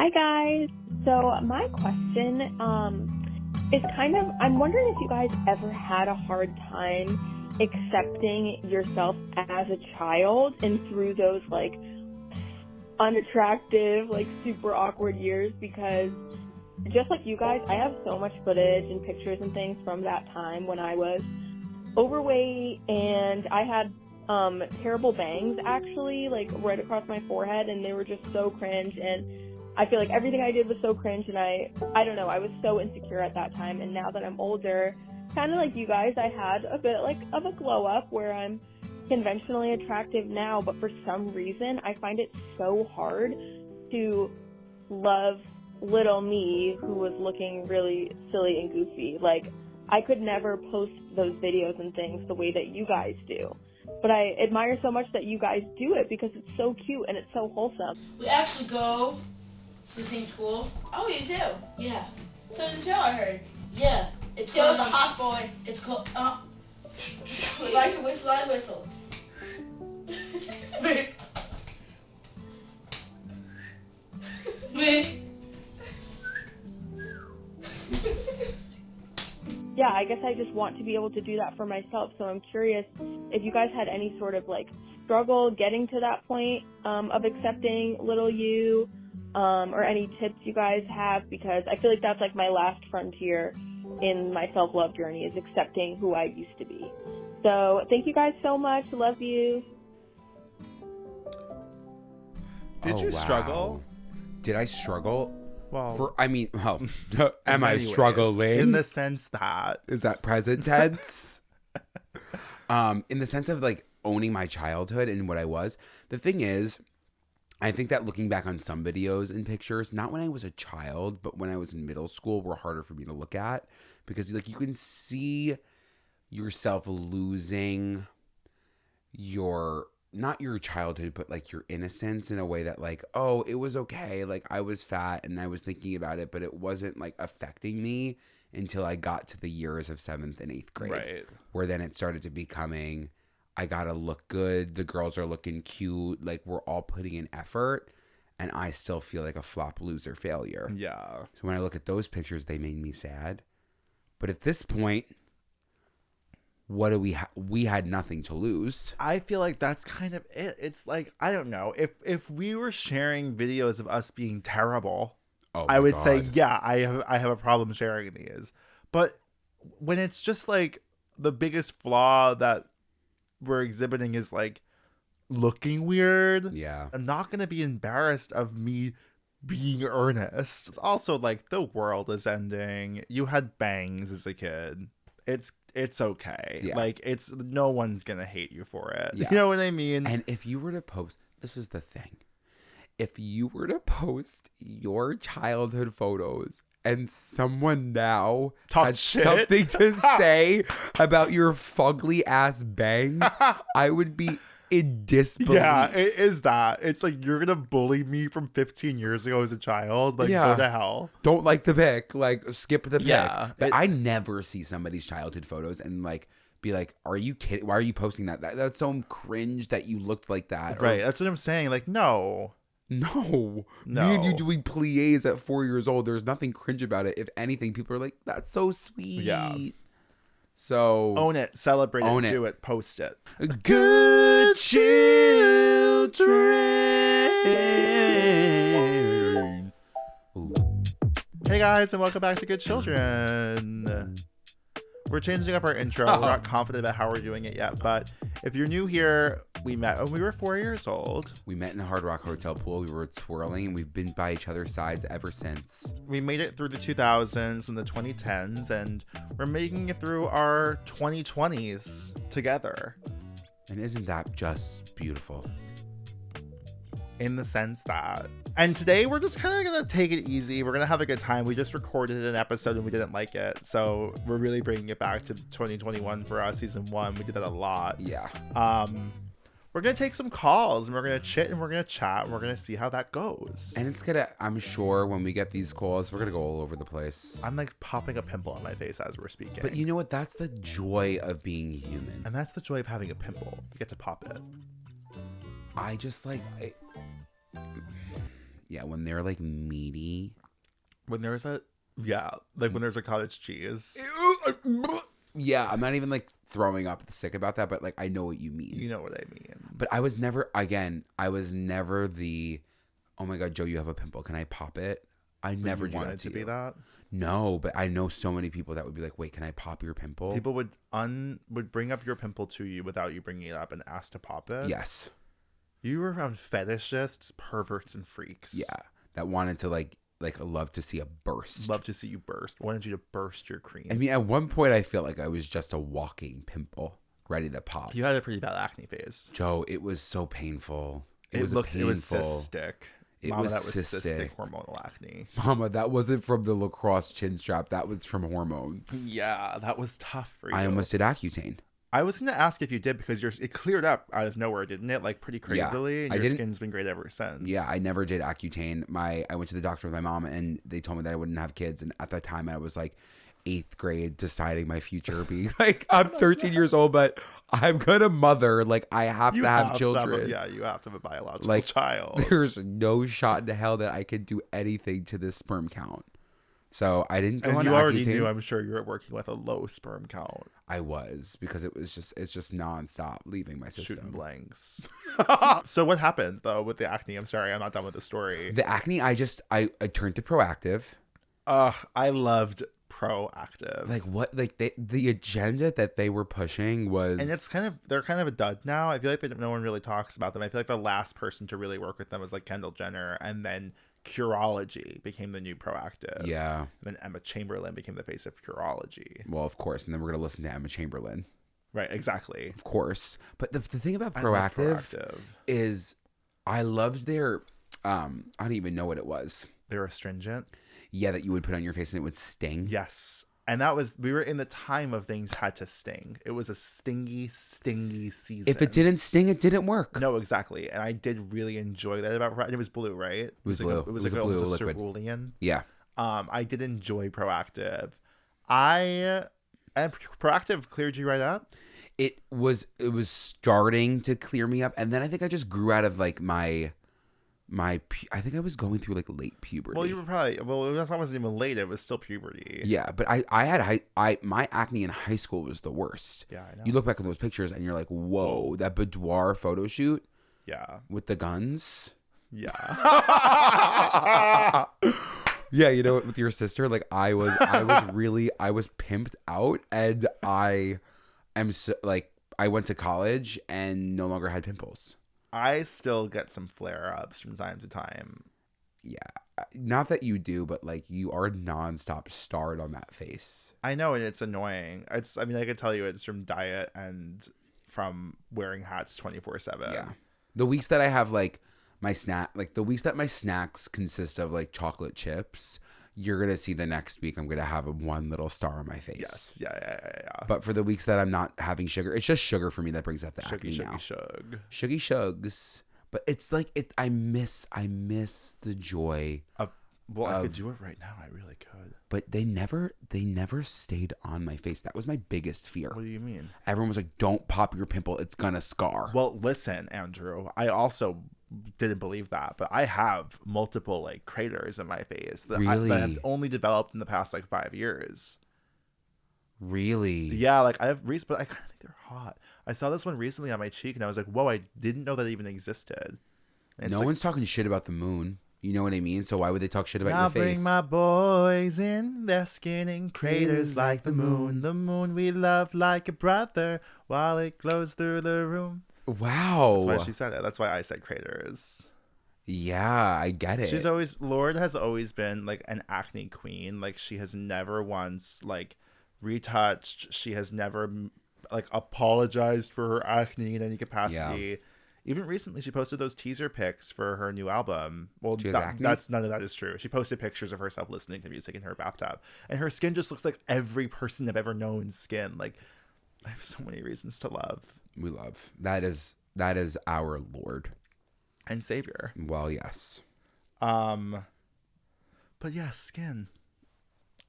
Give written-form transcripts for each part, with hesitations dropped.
Hi guys. So my question is I'm wondering if you guys ever had a hard time accepting yourself as a child and through those like unattractive, like super awkward years, because just like you guys, I have so much footage and pictures and things from that time when I was overweight and I had terrible bangs actually, like right across my forehead, and they were just so cringe, and I feel like everything I did was so cringe, and I don't know, I was so insecure at that time. And now that I'm older, kind of like you guys, I had a bit like of a glow up where I'm conventionally attractive now, but for some reason I find it so hard to love little me who was looking really silly and goofy. Like, I could never post those videos and things the way that you guys do. But I admire so much that you guys do it because it's so cute and it's so wholesome. We actually go to the same school. Oh, you do? Yeah. So does Joe, I heard. Yeah. It's Joe's called a hot boy. It's called Like to whistle, I whistle. Yeah, I guess I just want to be able to do that for myself. So I'm curious if you guys had any sort of like struggle getting to that point of accepting little you, or any tips you guys have, because I feel like that's like my last frontier in my self-love journey, is accepting who I used to be. So thank you guys so much. Love you. Did you struggle? Did I struggle? Well, am I struggling? In the sense that... Is that present tense? In the sense of like owning my childhood and what I was. The thing is, I think that looking back on some videos and pictures, not when I was a child, but when I was in middle school, were harder for me to look at, because like you can see yourself losing your, not your childhood, but like your innocence in a way that like, oh, it was okay. Like I was fat and I was thinking about it, but it wasn't like affecting me until I got to the years of 7th and 8th grade, right, where then it started to becoming, I gotta look good. The girls are looking cute. Like we're all putting in effort, and I still feel like a flop, loser, failure. Yeah. So when I look at those pictures, they made me sad. But at this point, what do we had nothing to lose. I feel like that's kind of it. It's like, I don't know, if we were sharing videos of us being terrible, I would say, yeah, I have a problem sharing these. But when it's just like the biggest flaw that we're exhibiting is like looking weird, yeah, I'm not gonna be embarrassed of me being earnest. It's also like the world is ending. You had bangs as a kid. It's okay. Yeah. Like, it's, no one's gonna hate you for it. Yeah. You know what I mean? And if you were to post, this is the thing, if you were to post your childhood photos and someone now had something to say about your fugly ass bangs, I would be in disbelief. Yeah, it is that. It's like, you're gonna bully me from 15 years ago as a child. Like, go to hell. Don't like the pic. Like, skip the pic. Yeah. But I never see somebody's childhood photos and like be like, are you kidding? Why are you posting that? That's so cringe that you looked like that. Right. That's what I'm saying. Like, no. Me and you doing pliés at 4 years old, there's nothing cringe about it. If anything, people are like, that's so sweet. Yeah. So own it, celebrate it, do it, post it. Good children. Ooh. Hey guys, and welcome back to Good Children. We're changing up our intro. We're not confident about how we're doing it yet, but if you're new here, we met when we were 4 years old. We met in the Hard Rock Hotel pool. We were twirling, and we've been by each other's sides ever since. We made it through the 2000s and the 2010s, and we're making it through our 2020s together. And isn't that just beautiful? In the sense that... And today we're just kind of going to take it easy. We're going to have a good time. We just recorded an episode and we didn't like it. So we're really bringing it back to 2021 for us, season 1. We did that a lot. Yeah. We're going to take some calls and we're going to chit and we're going to chat and we're going to see how that goes. And it's going to, I'm sure when we get these calls, we're going to go all over the place. I'm like popping a pimple on my face as we're speaking. But you know what? That's the joy of being human. And that's the joy of having a pimple. You get to pop it. I just like... Yeah, when they're like meaty. When there's a when there's a cottage cheese. Yeah, I'm not even like throwing up sick about that, but like I know what you mean. You know what I mean. But I was never the, oh my God, Joe, you have a pimple. Can I pop it? I never do that to be you. that. No, but I know so many people that would be like, wait, can I pop your pimple? People would bring up your pimple to you without you bringing it up and ask to pop it. Yes. You were around fetishists, perverts, and freaks. Yeah, that wanted to like love to see a burst. Love to see you burst. Wanted you to burst your cream. I mean, at one point, I feel like I was just a walking pimple, ready to pop. You had a pretty bad acne phase. Joe, it was so painful. It was cystic. That was cystic. cystic hormonal acne. Mama, that wasn't from the lacrosse chin strap. That was from hormones. Yeah, that was tough for you. I almost did Accutane. I was going to ask if you did because it cleared up out of nowhere, didn't it? Like pretty crazily. Yeah, and your skin's been great ever since. Yeah, I never did Accutane. I went to the doctor with my mom and they told me that I wouldn't have kids. And at that time I was like 8th grade deciding my future, being like, I'm 13 years old, but I'm gonna mother. Like I have to have children. You have to have a biological child. There's no shot in hell that I could do anything to this sperm count. So I didn't go on Accutane. And you already knew, I'm sure, you were working with a low sperm count. I was, because it's just nonstop leaving my system. Shooting blanks. So what happened though with the acne? I'm sorry, I'm not done with the story. The acne, I turned to Proactive. I loved Proactive. Like what? Like the agenda that they were pushing was, and they're kind of a dud now. I feel like no one really talks about them. I feel like the last person to really work with them was like Kendall Jenner, and then Curology became the new Proactive. Yeah. And then Emma Chamberlain became the face of Curology. Well, of course. And then we're going to listen to Emma Chamberlain. Right, exactly. Of course. But the thing about Proactive is I loved their, I don't even know what it was. They're astringent. Yeah, that you would put on your face and it would sting. Yes. And we were in the time of things had to sting. It was a stingy season. If it didn't sting, it didn't work. No, exactly. And I did really enjoy that about Proactive. It was blue, right? It was blue. It was like a blue liquid. Cerulean. Yeah. I did enjoy Proactive. And Proactive cleared you right up? It was starting to clear me up. And then I think I just grew out of like I think I was going through like late puberty. Well, you were probably, that wasn't even late. It was still puberty. Yeah, but I had my acne in high school was the worst. Yeah, I know. You look back at those pictures and you're like, whoa, that boudoir photo shoot. Yeah. With the guns. Yeah. Yeah, you know, with your sister, like I was pimped out, and I went to college and no longer had pimples. I still get some flare-ups from time to time. Yeah. Not that you do, but like you are nonstop starred on that face. I know, and it's annoying. I could tell you it's from diet and from wearing hats 24/7. Yeah. The weeks that I have like the weeks that my snacks consist of like chocolate chips, you're going to see the next week I'm going to have one little star on my face. Yes. Yeah. But for the weeks that I'm not having sugar, it's just sugar for me that brings out the acne now. Shuggy shugs. But it's like I miss the joy. I could do it right now. I really could. But they never stayed on my face. That was my biggest fear. What do you mean? Everyone was like, "Don't pop your pimple. It's gonna scar." Well, listen, Andrew. I also didn't believe that, but I have multiple like craters in my face that have only developed in the past like 5 years. Really? Yeah, like I have but I kind of think they're hot. I saw this one recently on my cheek, and I was like, "Whoa! I didn't know that even existed." And no one's talking shit about the moon. You know what I mean? So why would they talk shit about your face? I'll bring my boys in, their skin in craters like the moon. The moon we love like a brother, while it glows through the room. Wow. That's why she said it. That's why I said craters. Yeah, I get it. Lorde has always been like an acne queen. Like she has never once like retouched. She has never like apologized for her acne in any capacity. Yeah. Even recently, she posted those teaser pics for her new album. Well, that's none of that is true. She posted pictures of herself listening to music in her bathtub, and her skin just looks like every person I've ever known's skin. Like, I have so many reasons to love. We love that is our Lord and Savior. Well, yes. But yeah, skin.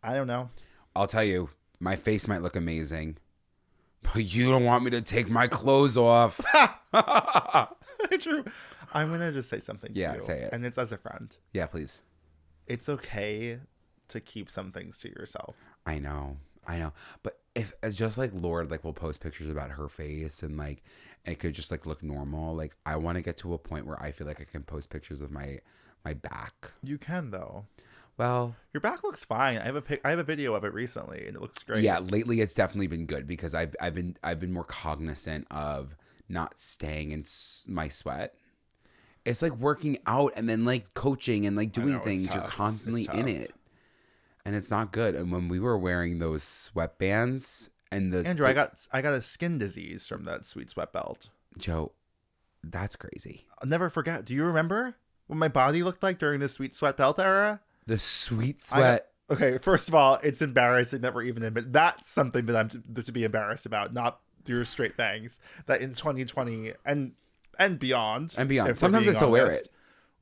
I don't know. I'll tell you, my face might look amazing, but you don't want me to take my clothes off. True. I'm gonna just say something to you. Say it. And it's as a friend. Yeah, please. It's okay to keep some things to yourself. I know. But if it's just like Lord, like, will post pictures about her face and like it could just like look normal. Like, I want to get to a point where I feel like I can post pictures of my back. You can though. Well, your back looks fine. I have a video of it recently, and it looks great. Yeah, lately it's definitely been good because I've been more cognizant of not staying in my sweat. It's like working out and then like coaching and like doing things. You're constantly in it, and it's not good. And when we were wearing those sweatbands and Andrew, I got a skin disease from that sweet sweat belt. Joe, that's crazy. I'll never forget. Do you remember what my body looked like during the sweet sweat belt era? The sweet sweat. Okay, first of all, it's embarrassing that we're even in, but that's something that I'm to be embarrassed about, not your straight bangs. That in 2020 and beyond. Sometimes I still wear it.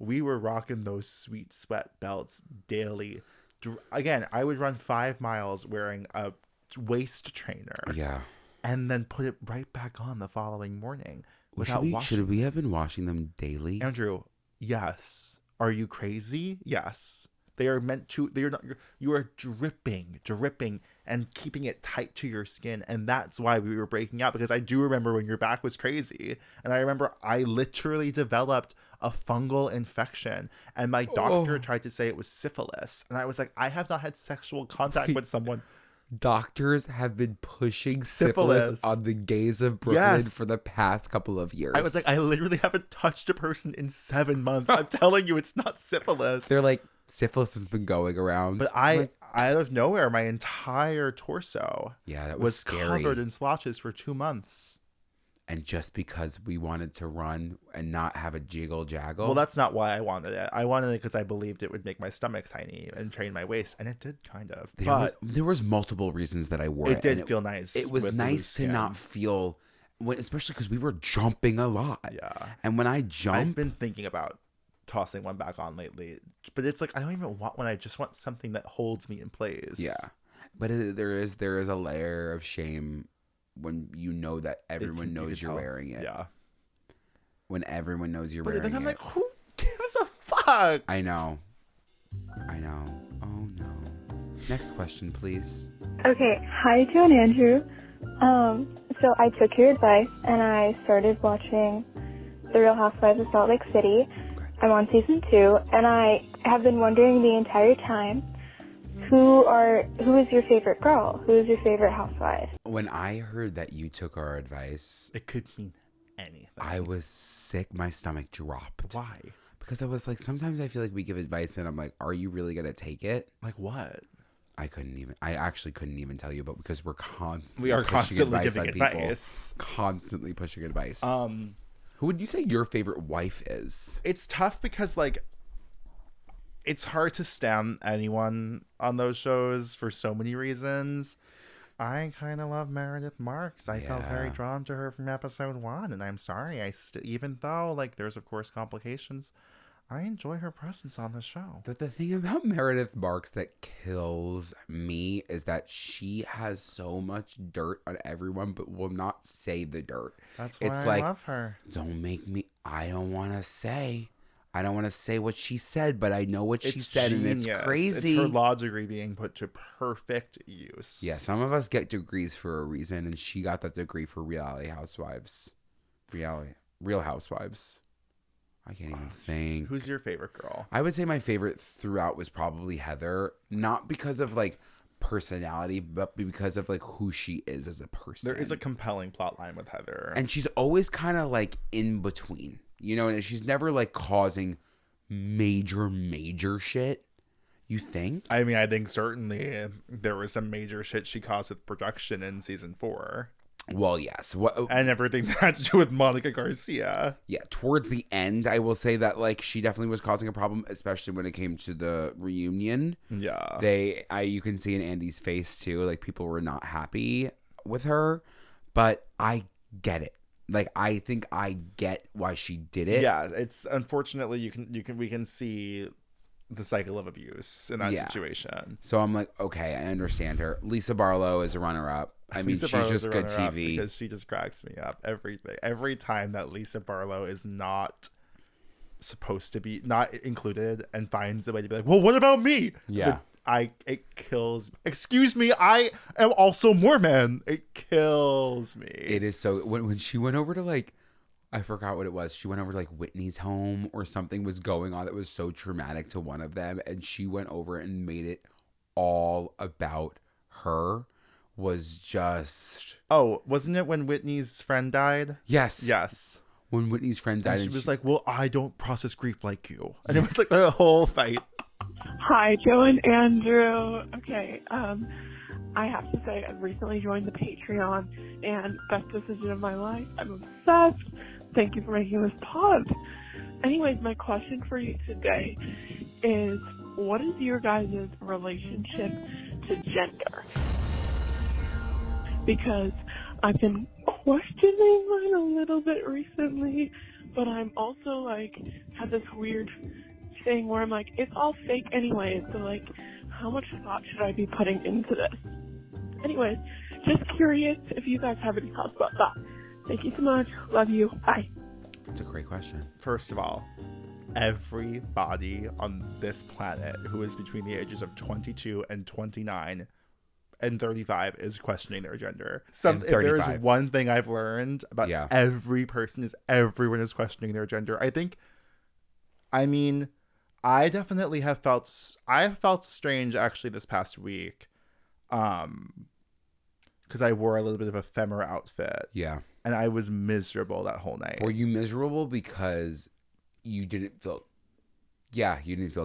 We were rocking those sweet sweat belts daily. Again, I would run 5 miles wearing a waist trainer. Yeah. And then put it right back on the following morning without washing. Should we have been washing them daily? Andrew, yes. Are you crazy? Yes. They are meant to, they are not, you are dripping, and keeping it tight to your skin. And that's why we were breaking out, because I do remember when your back was crazy. And I remember I literally developed a fungal infection, and my doctor tried to say it was syphilis. And I was like, I have not had sexual contact with someone. Doctors have been pushing syphilis on the gays of Brooklyn for the past couple of years. I was like, I literally haven't touched a person in 7 months. I'm telling you, it's not syphilis. They're like, syphilis has been going around. But out of nowhere, my entire torso was scary. Covered in splotches for 2 months. And just because we wanted to run and not have a jiggle jaggle. Well, that's not why I wanted it. I wanted it because I believed it would make my stomach tiny and train my waist, and it did kind of. There was multiple reasons that I wore it. It did feel nice. It was nice to not feel, especially because we were jumping a lot. Yeah. And when I jump, I've been thinking about tossing one back on lately, but it's like I don't even want one. I just want something that holds me in place. Yeah, but there is a layer of shame when you know that everyone knows you're wearing it. Yeah. When everyone knows you're wearing it. But then I'm like, who gives a fuck? I know. Oh no. Next question, please. Okay. Hi, Joe and Andrew. So I took your advice and I started watching The Real Housewives of Salt Lake City. Okay. I'm on season 2, and I have been wondering the entire time, who is your favorite girl? Who is your favorite housewife? When I heard that you took our advice, it could mean anything. I was sick. My stomach dropped. Why? Because I was like, sometimes I feel like we give advice and I'm like, are you really going to take it? Like what? I actually couldn't even tell you, but because we're constantly giving advice. Constantly pushing advice. Who would you say your favorite wife is? It's tough because like, it's hard to stand anyone on those shows for so many reasons. I kind of love Meredith Marks. I felt very drawn to her from episode 1, and I'm sorry. Even though like there's of course complications, I enjoy her presence on the show. But the thing about Meredith Marks that kills me is that she has so much dirt on everyone, but will not say the dirt. That's why I love her. I don't want to say. I don't want to say what she said, but I know what she said, genius. And it's crazy. It's her law degree being put to perfect use. Yeah, some of us get degrees for a reason, and she got that degree for Real Housewives. I can't even think. Who's your favorite girl? I would say my favorite throughout was probably Heather, not because of like personality, but because of like who she is as a person. There is a compelling plot line with Heather, and she's always kind of like in between. You know, and she's never like causing major shit. You think? I mean, I think certainly there was some major shit she caused with production in season 4. Well, yes. And everything that had to do with Monica Garcia. Yeah, towards the end, I will say that like she definitely was causing a problem, especially when it came to the reunion. Yeah. You can see in Andy's face too, like people were not happy with her, but I get it. Like, I think I get why she did it. Yeah, it's unfortunately we can see the cycle of abuse in that situation. So I'm like, okay, I understand her. Lisa Barlow is a runner-up. I mean, she's just good TV because she just cracks me up. Every time that Lisa Barlow is not supposed to be not included and finds a way to be like, well, what about me? Yeah. It kills. Excuse me, I am also Mormon. It kills me. It is so. When she went over to like, I forgot what it was. She went over to like Whitney's home or something was going on that was so traumatic to one of them, and she went over and made it all about her. Was just. Oh, wasn't it when Whitney's friend died? Yes. When Whitney's friend died, and she was like, well, I don't process grief like you. And it was like the whole fight. Hi, Joe and Andrew. Okay, I have to say I've recently joined the Patreon, and best decision of my life. I'm obsessed. Thank you for making this pod. Anyways, my question for you today is, what is your guys' relationship to gender? Because I've been questioning mine a little bit recently, but I'm also like had this weird thing where I'm like, it's all fake anyway, so like, how much thought should I be putting into this? Anyways, just curious if you guys have any thoughts about that. Thank you so much. Love you. Bye. That's a great question. First of all, everybody on this planet who is between the ages of 22 and 29 and 35 is questioning their gender. If there is one thing I've learned about every person is everyone is questioning their gender. I definitely have felt strange actually this past week. Because I wore a little bit of a femmer outfit. Yeah. And I was miserable that whole night. Were you miserable because you didn't feel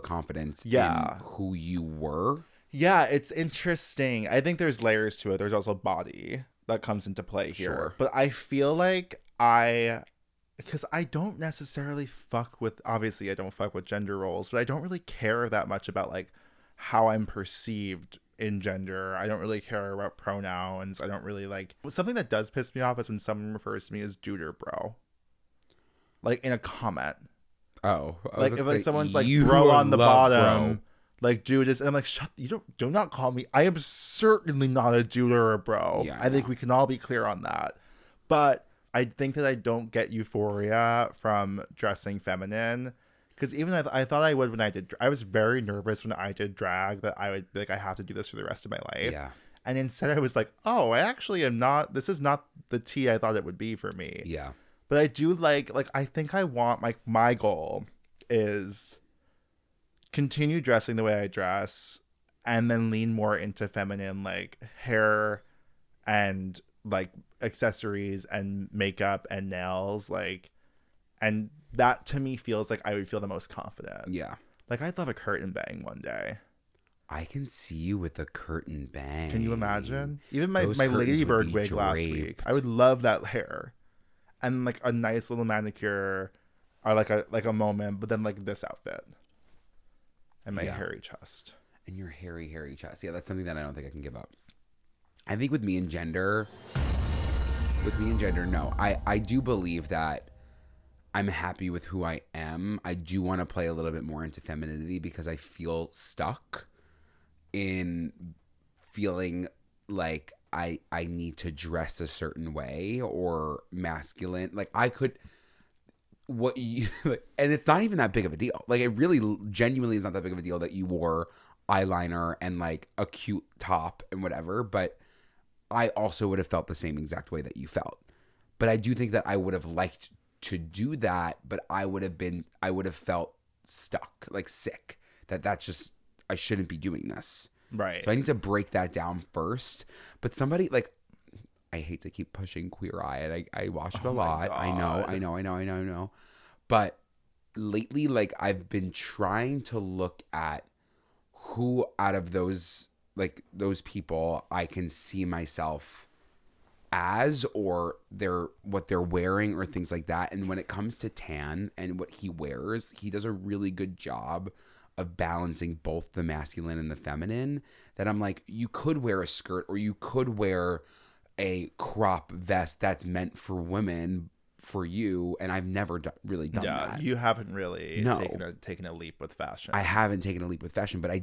confidence in who you were? Yeah, it's interesting. I think there's layers to it. There's also body that comes into play here. Sure. But I feel like because I don't necessarily obviously I don't fuck with gender roles, but I don't really care that much about like how I'm perceived in gender. I don't really care about pronouns. I don't really like. Something that does piss me off is when someone refers to me as dude or bro. Like in a comment. Oh. Like if like someone's like bro on the bottom. Bro. Like dude is, and I'm like, do not call me. I am certainly not a dude or a bro. Yeah, I think we can all be clear on that. But I think that I don't get euphoria from dressing feminine. Because even I thought I would when I was very nervous when I did drag that I would be like, I have to do this for the rest of my life. Yeah. And instead I was like, oh, I actually am not, this is not the tea I thought it would be for me. Yeah. But I do like I think I want, my goal is continue dressing the way I dress and then lean more into feminine, like hair and like accessories and makeup and nails, like, and that to me feels like I would feel the most confident. Yeah. Like I'd love a curtain bang one day. I can see you with a curtain bang. Can you imagine? Even my Ladybird wig last week. I would love that hair. And like a nice little manicure or like a moment, but then like this outfit. And my hairy chest. And your hairy chest. Yeah, that's something that I don't think I can give up. I think with me and gender, no. I do believe that I'm happy with who I am. I do want to play a little bit more into femininity because I feel stuck in feeling like I need to dress a certain way or masculine. Like I could, and it's not even that big of a deal. Like it really genuinely is not that big of a deal that you wore eyeliner and like a cute top and whatever. But I also would have felt the same exact way that you felt. But I do think that I would have liked to do that, but I would have felt stuck, like sick. That's just, I shouldn't be doing this. Right. So I need to break that down first. But somebody like, I hate to keep pushing Queer Eye, and I watch it a lot. I know. But lately, like I've been trying to look at who out of those people I can see myself as, or what they're wearing or things like that. And when it comes to Tan and what he wears, he does a really good job of balancing both the masculine and the feminine, that I'm like, you could wear a skirt or you could wear a crop vest that's meant for women for you, and I've never really done that. You haven't really taken a leap with fashion. I haven't taken a leap with fashion, but I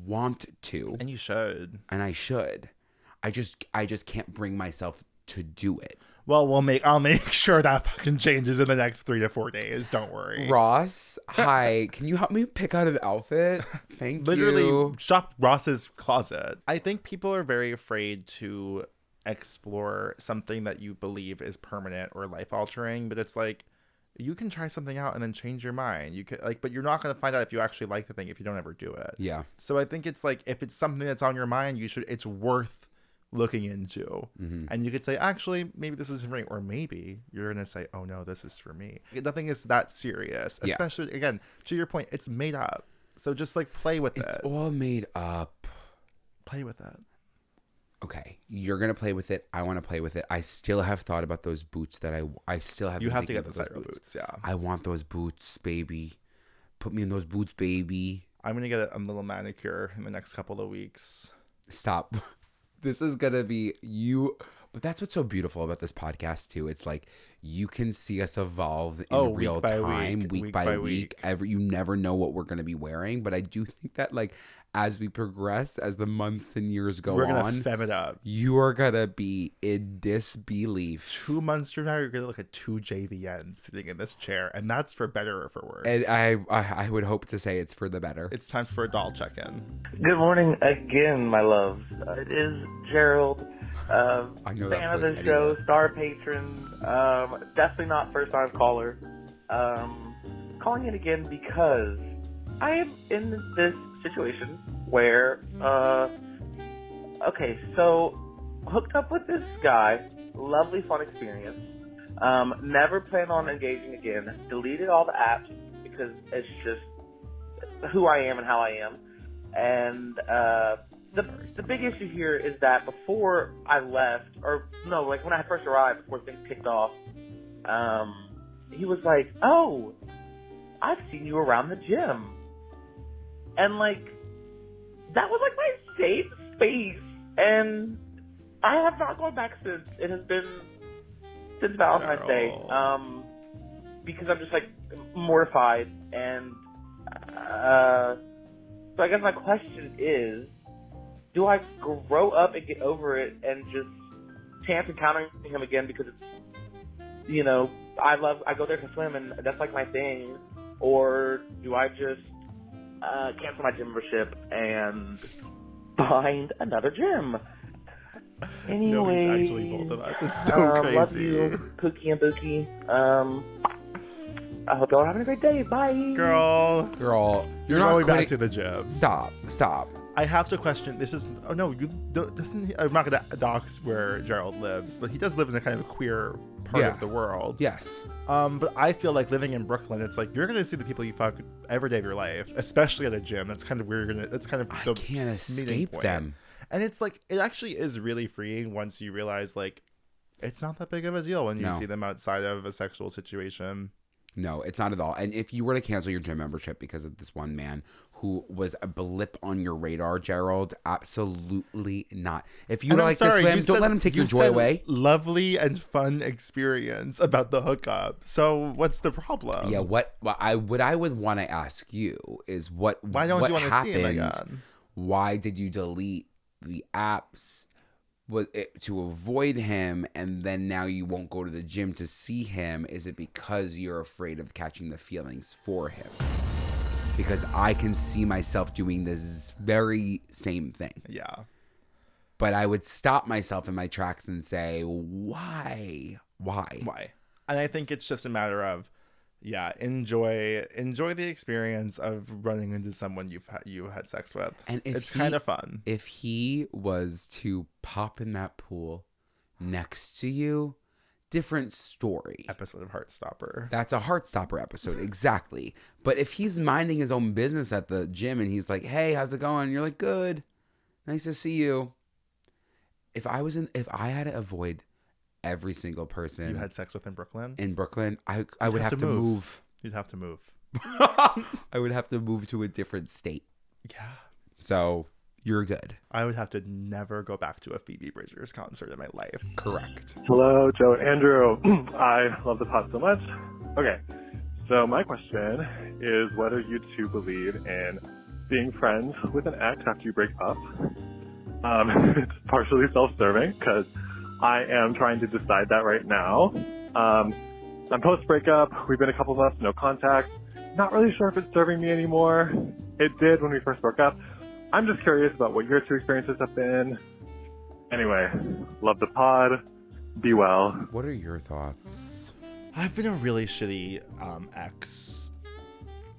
want to. And you should. And I should. I just can't bring myself to do it. Well, I'll make sure that fucking changes in the next 3 to 4 days. Don't worry. Ross, hi. Can you help me pick out an outfit? Thank Literally, you. shop Ross's closet. I think people are very afraid to explore something that you believe is permanent or life altering, but it's like, you can try something out and then change your mind. You could but you're not going to find out if you actually like the thing if you don't ever do it. Yeah. So I think it's like, if it's something that's on your mind, it's worth looking into. And you could say, actually, maybe this isn't for me, or maybe you're gonna say, oh no, this is for me. Nothing is that serious, especially again, to your point, it's made up, so just like play with it. It's all made up. Play with it. Okay, you're gonna play with it. I want to play with it. I still have thought about those boots that I still have. You have to get the Cyro boots. Yeah, I want those boots, baby. Put me in those boots, baby. I'm gonna get a little manicure in the next couple of weeks. Stop. This is gonna be you, but that's what's so beautiful about this podcast too. It's like you can see us evolve in real time, week by week. You never know what we're gonna be wearing, but I do think that like as we progress, as the months and years go on, we're gonna fem it up. You are gonna be in disbelief. 2 months from now, you're gonna look at 2 JVNs sitting in this chair, and that's for better or for worse. And I would hope to say it's for the better. It's time for a doll check-in. Good morning again, my loves. It is Gerald, I know fan of the show, star patron, definitely not first-time caller. Calling in again because I am in this situation where, okay, so hooked up with this guy, lovely, fun experience. Never plan on engaging again. Deleted all the apps because it's just who I am and how I am. And the big issue here is that before I left, or no, like when I first arrived, before things kicked off, he was like, "Oh, I've seen you around the gym." And like, that was like my safe space. And I have not gone back since. It has been since Valentine's Day. Because I'm just like mortified. And so I guess my question is, do I grow up and get over it and just chance encountering him again because it's, you know, I go there to swim and that's like my thing? Or do I just cancel my gym membership and find another gym? Anyway, no, it's actually both of us. It's so crazy. Love you, Pookie and Bookie. I hope y'all are having a great day. Bye. Girl, you're not going back back to the gym. Stop. I have to question. This is. Oh no, I'm not gonna dox where Gerald lives, but he does live in a kind of queer part of the world. Yes. But I feel like living in Brooklyn, it's like you're gonna see the people you fuck every day of your life, especially at a gym. That's kind of where you're gonna. That's kind of the I can't escape point. them. And it's like, it actually is really freeing once you realize like it's not that big of a deal when you see them outside of a sexual situation. No, it's not at all. And if you were to cancel your gym membership because of this one man who was a blip on your radar, Gerald, absolutely not. If you like to swim, don't let him take your joy away. Lovely and fun experience about the hookup. So what's the problem? Yeah, what I would want to ask you is why don't you want to see him again? Why did you delete the apps? Was it to avoid him, and then now you won't go to the gym to see him? Is it because you're afraid of catching the feelings for him? Because I can see myself doing this very same thing. Yeah. But I would stop myself in my tracks and say, why? And I think it's just a matter of, enjoy the experience of running into someone you had sex with. And it's kind of fun. If he was to pop in that pool next to you, different story. Episode of Heartstopper. That's a Heartstopper episode, exactly. But if he's minding his own business at the gym and he's like, "Hey, how's it going?" You're like, "Good, nice to see you." If I had to avoid every single person you had sex with in Brooklyn, I would have to move. You'd have to move. I would have to move to a different state. Yeah. So you're good. I would have to never go back to a Phoebe Bridgers concert in my life. Correct. Hello, Joe and Andrew. I love the pod so much. Okay, so my question is whether you two believe in being friends with an ex after you break up. It's partially self-serving because I am trying to decide that right now. I'm post-breakup. We've been a couple months, no contact. Not really sure if it's serving me anymore. It did when we first broke up. I'm just curious about what your two experiences have been. Anyway, love the pod. Be well. What are your thoughts? I've been a really shitty ex.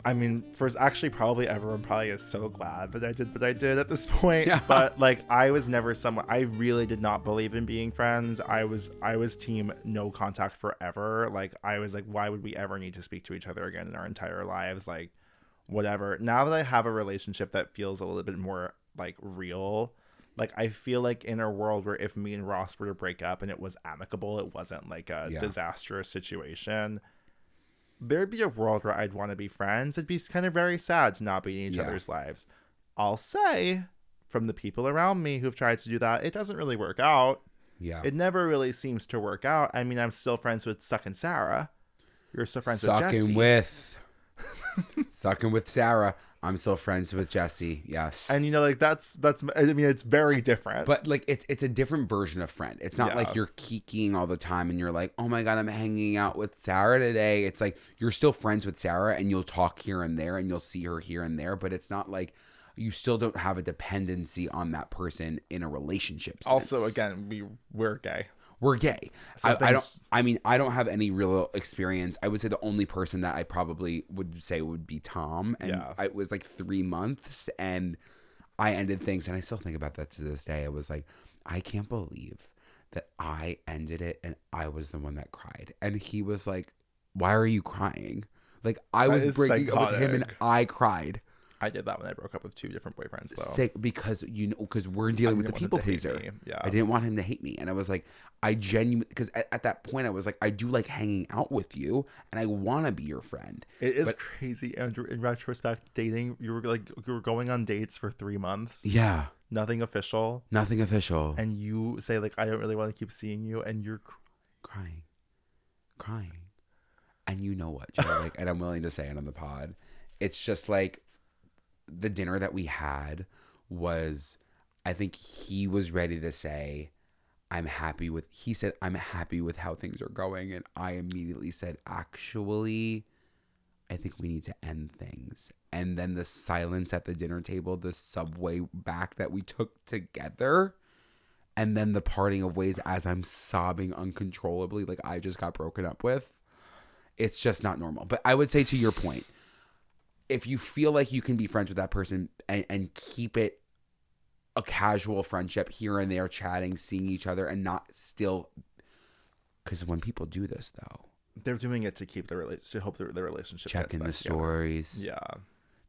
I mean, first, actually, probably everyone probably is so glad that I did what I did at this point. Yeah. But like, I was never someone. I really did not believe in being friends. I was team no contact forever. Like, I was like, why would we ever need to speak to each other again in our entire lives? Like, whatever. Now that I have a relationship that feels a little bit more like real, like I feel like in a world where if me and Ross were to break up and it was amicable, it wasn't like a disastrous situation, there'd be a world where I'd want to be friends. It'd be kind of very sad to not be in each other's lives. I'll say, from the people around me who've tried to do that, it doesn't really work out. Yeah. It never really seems to work out. I mean, I'm still friends with Suck and Sarah. You're still friends with Jesse. Sucking with Sarah. I'm still friends with Jesse. Yes. And you know, like that's I mean, it's very different. But like it's a different version of friend. It's not like you're kikiing all the time and you're like, oh my God, I'm hanging out with Sarah today. It's like you're still friends with Sarah and you'll talk here and there and you'll see her here and there, but it's not like you still don't have a dependency on that person in a relationship sense. Also, again, we're gay. We're gay. So I don't have any real experience. I would say the only person that I probably would say would be Tom. And it was like 3 months and I ended things. And I still think about that to this day. I was like, I can't believe that I ended it and I was the one that cried. And he was like, why are you crying? Like I was breaking up with him and I cried. I did that when I broke up with 2 different boyfriends, though. Sick, because we're dealing with the people pleaser. Yeah. I didn't want him to hate me, and I was like, I genuinely, because at that point I was like, I do like hanging out with you, and I want to be your friend. It is crazy, Andrew. In retrospect, dating, you were going on dates for 3 months. Yeah. Nothing official. And you say like, I don't really want to keep seeing you, and you're crying. And you know what, Joe? Like, and I'm willing to say it on the pod. It's just like, the dinner that we had was, I think he was ready to say, he said, I'm happy with how things are going. And I immediately said, actually, I think we need to end things. And then the silence at the dinner table, the subway back that we took together, and then the parting of ways as I'm sobbing uncontrollably, like I just got broken up with. It's just not normal. But I would say, to your point, if you feel like you can be friends with that person and keep it a casual friendship here and there, chatting, seeing each other, and not still, because when people do this though, they're doing it to keep the relationship. Checking the stories,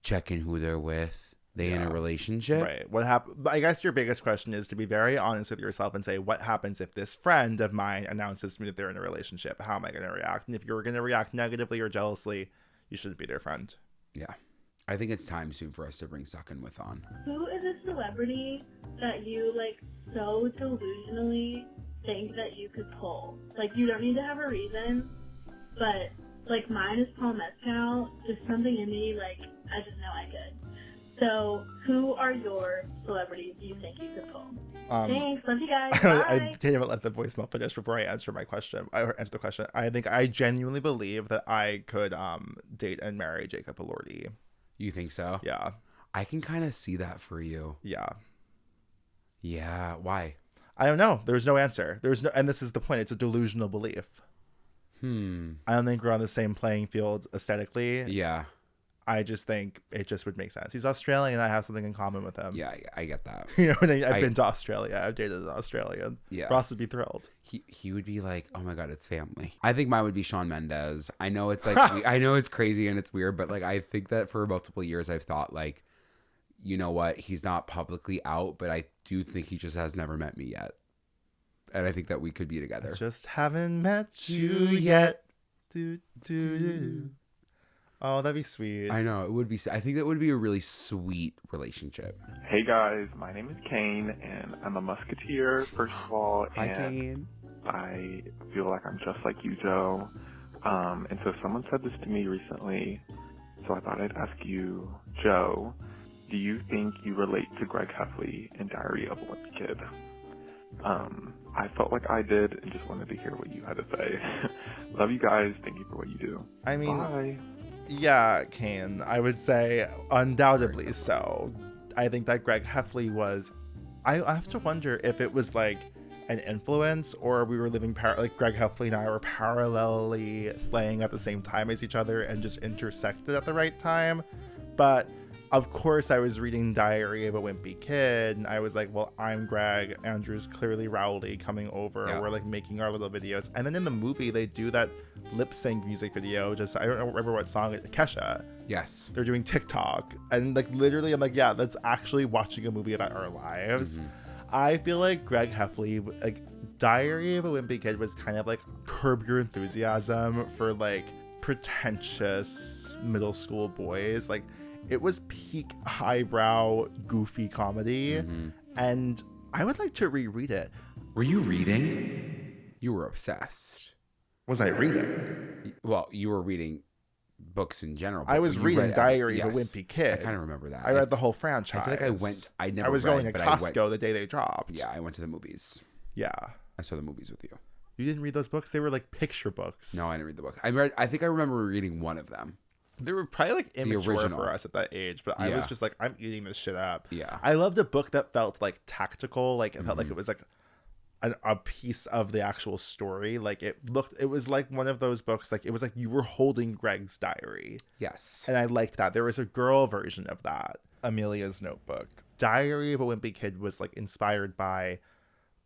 checking who they're with. They in a relationship, right? What happened? I guess your biggest question is to be very honest with yourself and say, what happens if this friend of mine announces to me that they're in a relationship? How am I going to react? And if you're going to react negatively or jealously, you shouldn't be their friend. Yeah. I think it's time soon for us to bring Suckin' With on. Who is a celebrity that you, like, so delusionally think that you could pull? Like, you don't need to have a reason, but, like, mine is Paul Mescal. Just something in me, like, I just know I could. So, who are your celebrities you think you could pull? Thanks. Love you guys. Bye. I didn't even let the voicemail finish before I answer the question. I think I genuinely believe that I could date and marry Jacob Elordi. You think so? Yeah. I can kind of see that for you. Yeah. Yeah. Why? I don't know. There's no answer. And this is the point. It's a delusional belief. I don't think we're on the same playing field aesthetically. Yeah. I just think it just would make sense. He's Australian. I have something in common with him. Yeah, I get that. You know, I've been to Australia. I've dated an Australian. Yeah. Ross would be thrilled. He would be like, oh my God, it's family. I think mine would be Shawn Mendes. I know it's like, I know it's crazy and it's weird, but like, I think that for multiple years I've thought like, you know what? He's not publicly out, but I do think he just has never met me yet. And I think that we could be together. I just haven't met you yet. Oh, that'd be sweet. I know, it would be. I think that would be a really sweet relationship. Hey guys, my name is Kane, and I'm a musketeer, first of all. Hi, Kane. I feel like I'm just like you, Joe. And so someone said this to me recently, so I thought I'd ask you, Joe, do you think you relate to Greg Heffley in Diary of a Wimpy Kid? I felt like I did and just wanted to hear what you had to say. Love you guys. Thank you for what you do. I mean, bye. Yeah, Kane, I would say undoubtedly so. I think that Greg Heffley was, I have to wonder if it was like an influence or we were living, like Greg Heffley and I were parallelly slaying at the same time as each other and just intersected at the right time. But of course I was reading Diary of a Wimpy Kid and I was like, well, I'm Greg, Andrew's clearly Rowley coming over, and we're like making our little videos. And then in the movie they do that lip sync music video, just I don't remember what song, Kesha. Yes. They're doing TikTok. And like literally I'm like, yeah, that's actually watching a movie about our lives. I feel like Greg Heffley, like Diary of a Wimpy Kid was kind of like Curb Your Enthusiasm for like pretentious middle school boys. Like it was peak highbrow goofy comedy, and I would like to reread it. Were you reading? You were obsessed. Was I reading? Well, you were reading books in general. I was reading Diary of a Wimpy Kid. I kind of remember that. I read the whole franchise. I feel like I was going to Costco the day they dropped. Yeah, I went to the movies. Yeah. I saw the movies with you. You didn't read those books? They were like picture books. No, I didn't read the book. I think I remember reading one of them. They were probably like immature for us at that age, but I was just like, I'm eating this shit up. Yeah. I loved a book that felt like tactical, like it felt like it was like a piece of the actual story. Like it was like one of those books, like it was like you were holding Greg's diary. Yes. And I liked that. There was a girl version of that, Amelia's Notebook. Diary of a Wimpy Kid was like inspired by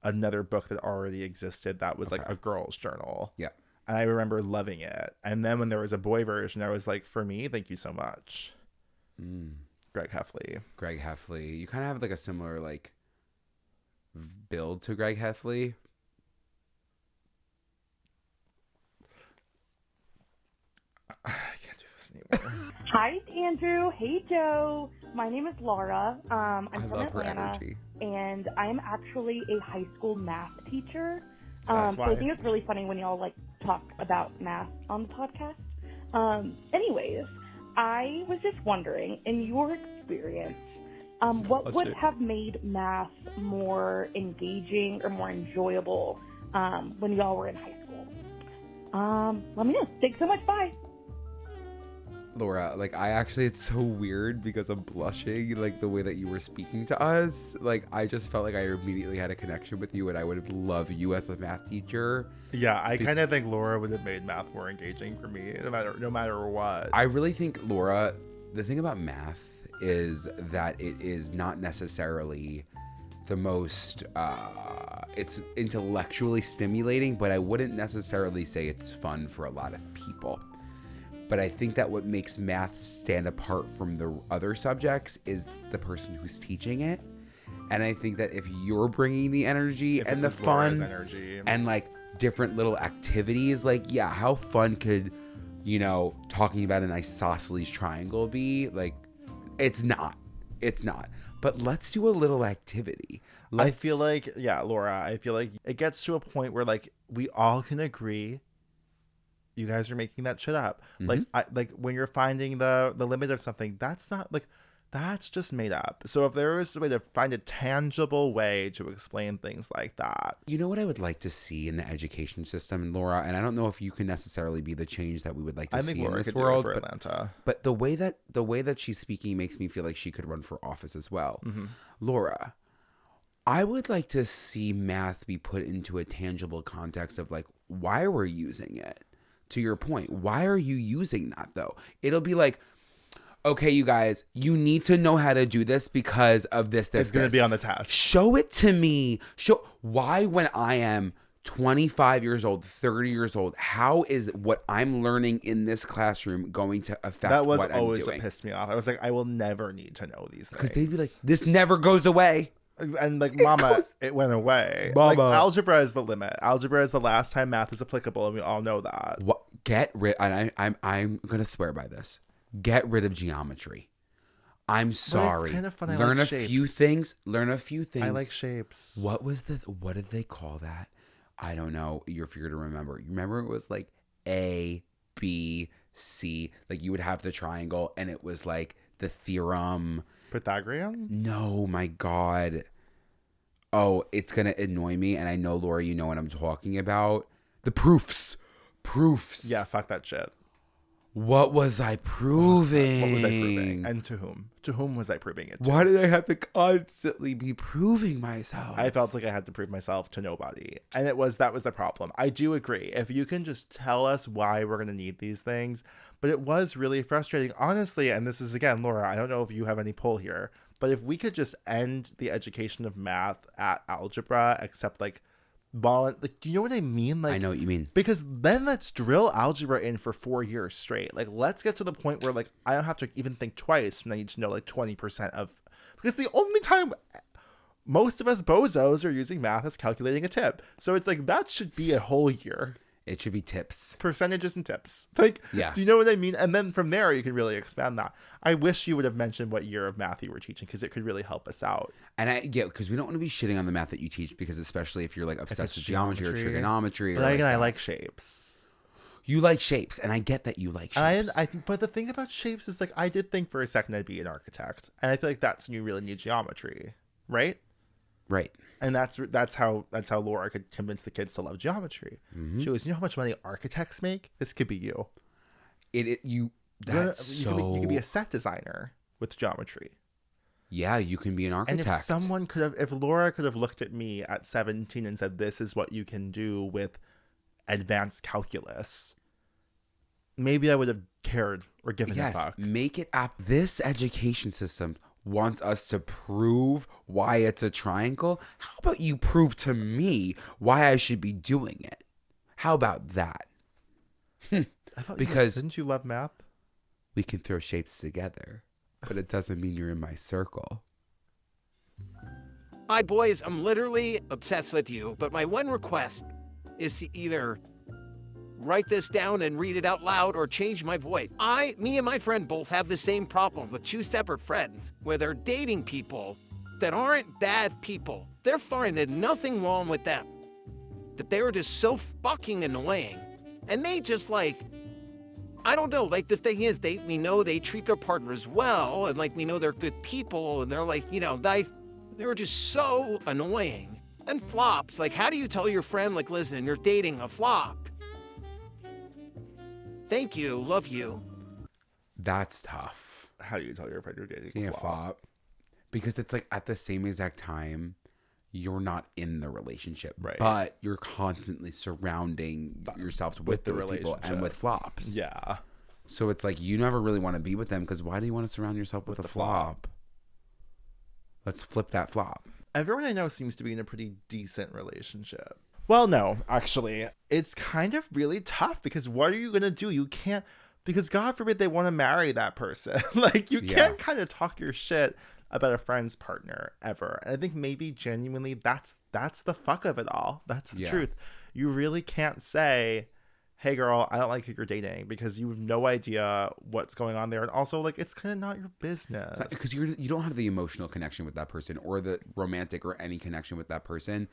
another book that already existed that was like a girl's journal. Yeah. And I remember loving it. And then when there was a boy version, I was like, for me, thank you so much. Greg Heffley. Greg Heffley. You kind of have like a similar like build to Greg Heffley. I can't do this anymore. Hi, Andrew. Hey, Joe. My name is Laura. I'm I from love her Atlanta, energy. and I'm actually a high school math teacher. That's So why. I think it's really funny when y'all like talk about math on the podcast. Anyways, I was just wondering, in your experience, what would have made math more engaging or more enjoyable when y'all were in high school? Let me know. Thanks so much. Bye. Laura, like it's so weird because I'm blushing, like the way that you were speaking to us. Like I just felt like I immediately had a connection with you and I would love you as a math teacher. Yeah, I kind of think Laura would have made math more engaging for me no matter what. I really think, Laura, the thing about math is that it is not necessarily the most it's intellectually stimulating, but I wouldn't necessarily say it's fun for a lot of people. But I think that what makes math stand apart from the other subjects is the person who's teaching it. And I think that if you're bringing the energy and the fun and like different little activities, like, yeah, how fun could, talking about an isosceles triangle be? Like, it's not. But let's do a little activity. I feel like, Laura, I feel like it gets to a point where like we all can agree you guys are making that shit up. Like when you're finding the limit of something, that's not like, that's just made up. So if there was a way to find a tangible way to explain things like that. You know what I would like to see in the education system, Laura, and I don't know if you can necessarily be the change that we would like to see in this world, for Atlanta. But the way that she's speaking makes me feel like she could run for office as well. Laura, I would like to see math be put into a tangible context of like why we're using it. To your point, why are you using that though? It'll be like, okay, you guys, you need to know how to do this because of this. It's going to be on the test. Show it to me. Show why when I am 25 years old, 30 years old, how is what I'm learning in this classroom going to affect that was what I'm always doing? what pissed me off. I was like, I will never need to know these things. Because they'd be like, this never goes away. And like, it went away. Like, algebra is the limit. Algebra is the last time math is applicable, and we all know that. What? Get rid. And I'm gonna swear by this. Get rid of geometry. I'm sorry. It's kind of fun. Learn like a few things. Learn a few things. I like shapes. What did they call that? I don't know. You're figure to remember. You remember it was like A, B, C. Like you would have the triangle, and it was like the theorem. Pythagorean? No, my God. Oh, it's going to annoy me. And I know, Laura, you know what I'm talking about. The proofs. Yeah, fuck that shit. What was I proving? What was I proving? And to whom? To whom was I proving it to? Why did I have to constantly be proving myself? I felt like I had to prove myself to nobody. And that was the problem. I do agree. If you can just tell us why we're going to need these things. But it was really frustrating. Honestly, and this is, again, Laura, I don't know if you have any pull here, but if we could just end the education of math at algebra, except like, do you know what I mean? Like, I know what you mean. Because then let's drill algebra in for 4 years straight. Like, let's get to the point where, like, I don't have to even think twice when I need to know, like, 20% of... Because the only time most of us bozos are using math is calculating a tip. So it's like, that should be a whole year. It should be tips. Percentages and tips. Like, yeah. Do you know what I mean? And then from there, you can really expand that. I wish you would have mentioned what year of math you were teaching, because it could really help us out. And I get, because we don't want to be shitting on the math that you teach, because especially if you're like obsessed with geometry or trigonometry. But again, I like shapes. You like shapes, and I get that you like shapes. But the thing about shapes is, like, I did think for a second I'd be an architect. And I feel like that's when you really need geometry, right? Right. And that's how Laura could convince the kids to love geometry. Mm-hmm. She goes, you know how much money architects make? This could be you. You could be a set designer with geometry. Yeah, you can be an architect. And if Laura could have looked at me at 17 and said, this is what you can do with advanced calculus, maybe I would have cared or given a fuck. Make it up. This education system wants us to prove why it's a triangle. How about you prove to me why I should be doing it? How about that? Because didn't you love math? We can throw shapes together, but it doesn't mean you're in my circle. Hi, boys. I'm literally obsessed with you, but my one request is to either write this down and read it out loud or change my voice. Me and my friend both have the same problem with two separate friends where they're dating people that aren't bad people. They're finding nothing wrong with them. That they're just so fucking annoying. And they just like, I don't know, like the thing is, we know they treat their partners well, and like we know they're good people, and they're like, you know, they're just so annoying. And flops, like how do you tell your friend, like, listen, you're dating a flop? Thank you. Love you. That's tough. How do you tell your friend you're dating a flop? Because it's like at the same exact time, you're not in the relationship. Right. But you're constantly surrounding yourself with the people and with flops. Yeah. So it's like you never really want to be with them, because why do you want to surround yourself with a flop? Let's flip that flop. Everyone I know seems to be in a pretty decent relationship. Well, no, actually, it's kind of really tough, because what are you going to do? You can't, because God forbid they want to marry that person. Like, you can't kind of talk your shit about a friend's partner ever. And I think maybe genuinely that's the fuck of it all. That's the truth. You really can't say, hey girl, I don't like who you're dating, because you have no idea what's going on there. And also, like, it's kind of not your business. Because you don't have the emotional connection with that person, or the romantic or any connection with that person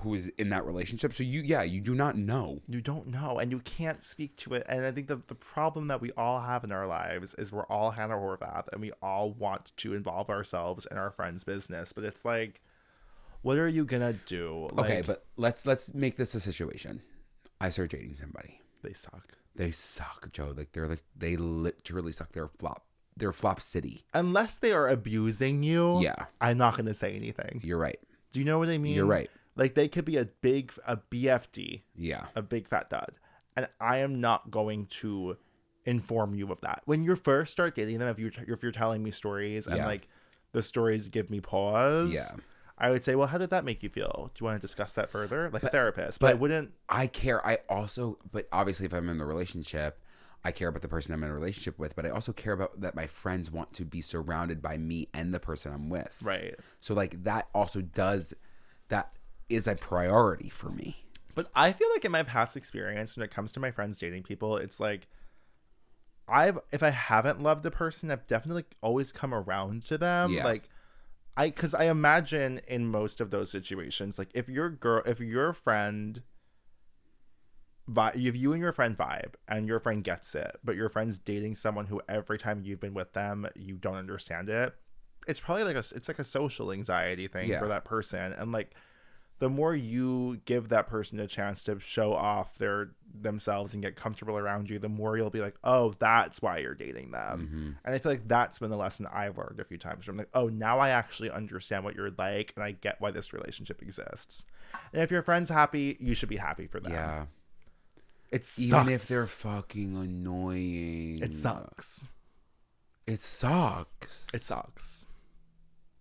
who is in that relationship. So you do not know. You don't know, and you can't speak to it. And I think that the problem that we all have in our lives is we're all Hannah Horvath, and we all want to involve ourselves in our friend's business. But it's like, what are you gonna do? Like, okay, but let's make this a situation. I start dating somebody. They suck. They suck, Joe. They literally suck. They're flop city. Unless they are abusing you. Yeah. I'm not gonna say anything. You're right. Do you know what I mean? You're right. Like, they could be a BFD. Yeah. A big fat dud. And I am not going to inform you of that. When you first start dating them, if you're telling me stories and like the stories give me pause. Yeah. I would say, well, how did that make you feel? Do you want to discuss that further? Like a therapist. But I wouldn't. I care. But obviously if I'm in a relationship, I care about the person I'm in a relationship with, but I also care about that my friends want to be surrounded by me and the person I'm with. Right. So like that is a priority for me. But I feel like in my past experience, when it comes to my friends dating people, it's like if I haven't loved the person, I've definitely always come around to them. Yeah. Like because I imagine in most of those situations, like if you and your friend vibe and your friend gets it, but your friend's dating someone who every time you've been with them, you don't understand it, it's probably like it's like a social anxiety thing Yeah. for that person. And like, the more you give that person a chance to show off themselves and get comfortable around you, the more you'll be like, oh, that's why you're dating them. And I feel like that's been the lesson I've learned a few times. Where I'm like, oh, now I actually understand what you're like, and I get why this relationship exists. And if your friend's happy, you should be happy for them. Yeah. It sucks. Even if they're fucking annoying. It sucks. It sucks. It sucks.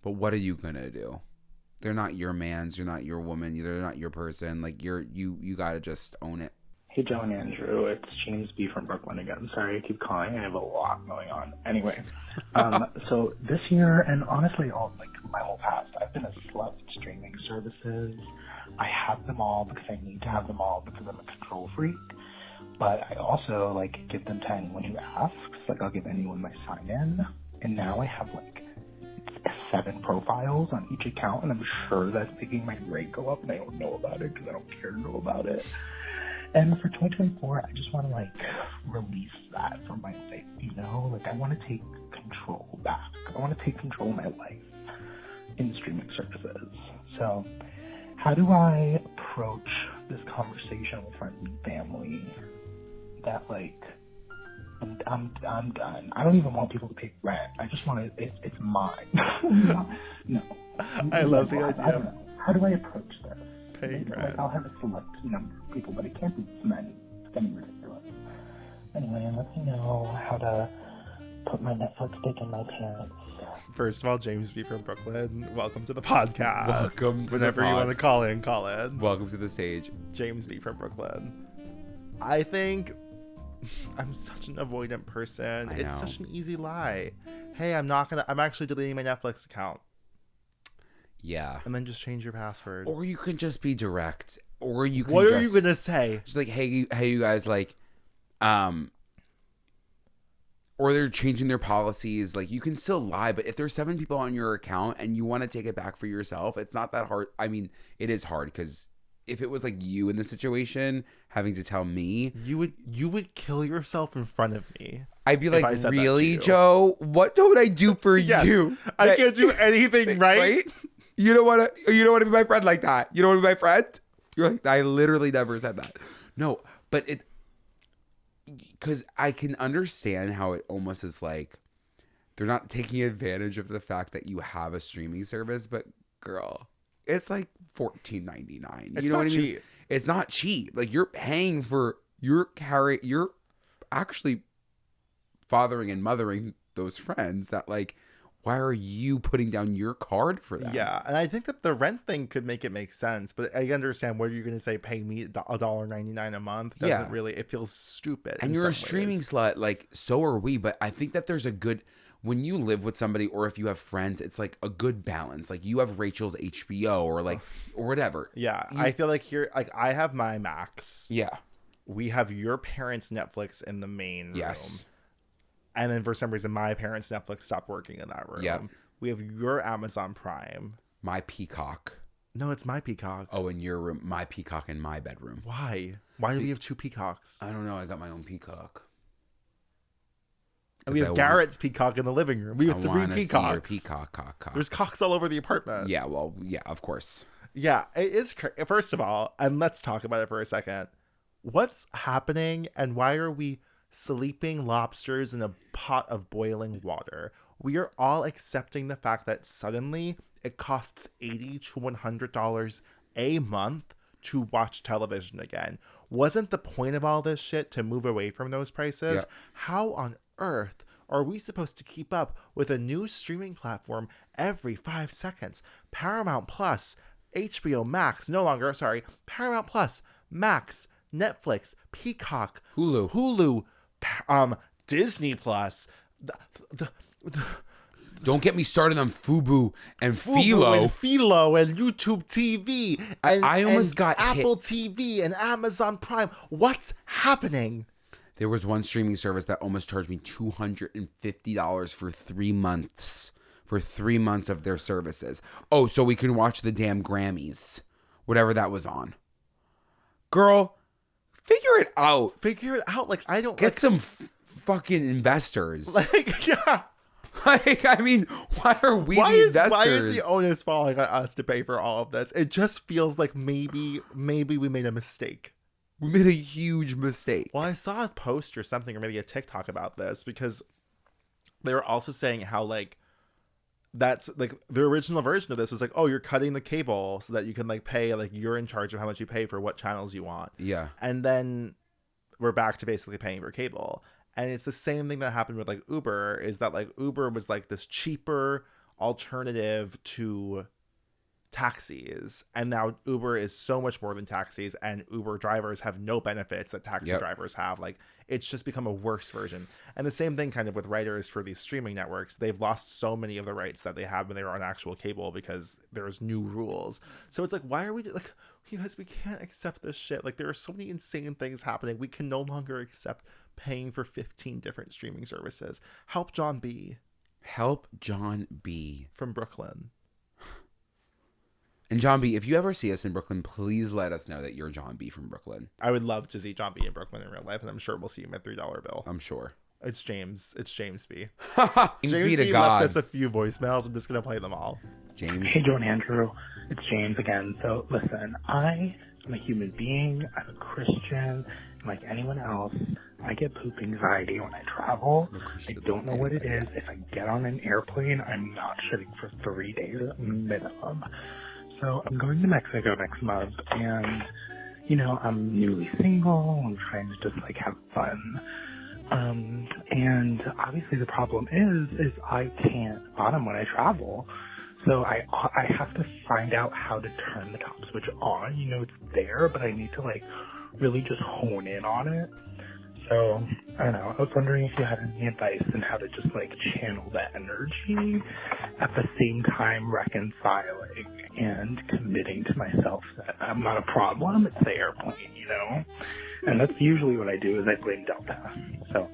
But what are you gonna do? They're not your mans. You're not your woman. They're not your person. Like you gotta just own it. Hey, Joe and Andrew. It's James B from Brooklyn again. Sorry I keep calling. I have a lot going on. Anyway, so this year, and honestly, all like my whole past, I've been a slut with streaming services. I have them all because I need to have them all because I'm a control freak. But I also like give them to anyone who asks. Like I'll give anyone my sign-in, and now I have like 7 profiles on each account, and I'm sure that's making my rate go up, and I don't know about it because I don't care to know about it. And for 2024, I just want to like release that from my life, you know? Like I want to take control back. I want to take control of my life in streaming services. So how do I approach this conversation with friends and family that like I'm done. I don't even want people to pay rent. I just want to. It's mine. No. I love the I idea. don't know. How do I approach this? Pay Like, rent. I'll have a select number of people, but it can't be too many. It's getting ridiculous. Anyway, let me know how to put my Netflix dick in my pants. First of all, James B from Brooklyn, welcome to the podcast. Welcome to Whenever the you pod. want to call in, call in. Welcome to the stage. James B from Brooklyn. I think I'm such an avoidant person. It's know. such an easy lie. Hey, I'm actually deleting my Netflix account. Yeah. And then just change your password. Or you can just be direct. Or you can What are just- you gonna say? Just like, hey, you guys, like, or they're changing their policies. Like, you can still lie, but if there's 7 people on your account and you want to take it back for yourself, it's not that hard. I mean, it is hard because if it was like you in the situation having to tell me, you would kill yourself in front of me. I'd be if like, I said that to really, you." Joe? What don't I do for Yes, you? I can't do anything right. You don't want to be my friend like that. You don't want to be my friend. You're like, I literally never said that. No, but because I can understand how it almost is like they're not taking advantage of the fact that you have a streaming service, but girl, it's like $14.99. It's You know not what I mean? cheap. It's not cheap. Like you're paying for you're actually fathering and mothering those friends that like, why are you putting down your card for them? Yeah, and I think that the rent thing could make it make sense, but I understand what you're going to say. Pay me $1.99 a month doesn't really. It feels stupid. And in you're a some streaming ways. slut, like so are we. But I think that there's a good when you live with somebody or if you have friends, it's like a good balance. Like you have Rachel's HBO or like or whatever. Yeah, I feel like I have my Max. Yeah, we have your parents' Netflix in the main room. And then for some reason, my parents' Netflix stopped working in that room. Yep. We have your Amazon Prime. My Peacock. No, it's my Peacock. Oh, in your room. My Peacock in my bedroom. Why? Why do we have 2 Peacocks? I don't know. I got my own Peacock. And we have Garrett's Peacock in the living room. We have 3 Peacocks. Peacock. There's cocks all over the apartment. Yeah, well, yeah, of course. Yeah, it is. First of all, and let's talk about it for a second. What's happening and why are we sleeping lobsters in a pot of boiling water? We are all accepting the fact that suddenly it costs $80 to $100 a month to watch television again. Wasn't the point of all this shit to move away from those prices? Yeah. How on earth are we supposed to keep up with a new streaming platform every 5 seconds? Paramount Plus, HBO Max, Paramount Plus, Max, Netflix, Peacock, Hulu, Disney Plus. Don't get me started on Fubu and Fubu Philo. and YouTube TV. And, I almost and got Apple hit. TV and Amazon Prime. What's happening? There was one streaming service that almost charged me $250 for 3 months. For 3 months of their services. Oh, so we can watch the damn Grammys. Whatever that was on. Girl, figure it out. Like, I don't... Get some fucking investors. Like, yeah. Like, I mean, why are we why the is investors? the onus falling on us to pay for all of this? It just feels like maybe we made a mistake. We made a huge mistake. Well, I saw a post or something, or maybe a TikTok about this, because they were also saying how, like, that's, like, the original version of this was like, oh, you're cutting the cable so that you can, like, pay, like, you're in charge of how much you pay for what channels you want. Yeah. And then we're back to basically paying for cable. And it's the same thing that happened with, like, Uber, is that, like, Uber was, like, this cheaper alternative to taxis, and now Uber is so much more than taxis, and Uber drivers have no benefits that taxi drivers have. Like, it's just become a worse version. And the same thing kind of with writers for these streaming networks. They've lost so many of the rights that they had when they were on actual cable because there's new rules. So it's like, why are we like, you guys, we can't accept this shit. Like, there are so many insane things happening. We can no longer accept paying for 15 different streaming services. Help John B. Help John B. From Brooklyn. And John B., if you ever see us in Brooklyn, please let us know that you're John B. from Brooklyn. I would love to see John B. in Brooklyn in real life, and I'm sure we'll see him at $3 bill. I'm sure. It's James. It's James B. James B. left us a few voicemails. I'm just going to play them all. James. Hey, Joe and Andrew. It's James again. So, listen, I am a human being. I'm a Christian. Like anyone else, I get poop anxiety when I travel. I don't know what it is. If I get on an airplane, I'm not shitting for 3 days minimum. So I'm going to Mexico next month, and, you know, I'm newly single. I'm trying to just, like, have fun. And obviously the problem is I can't bottom when I travel. So I have to find out how to turn the top switch on. You know, it's there, but I need to, like, really just hone in on it. So, I don't know, I was wondering if you had any advice on how to just, like, channel that energy at the same time reconciling and committing to myself that I'm not a problem, it's the airplane, you know? And that's usually what I do, is I blame Delta. So,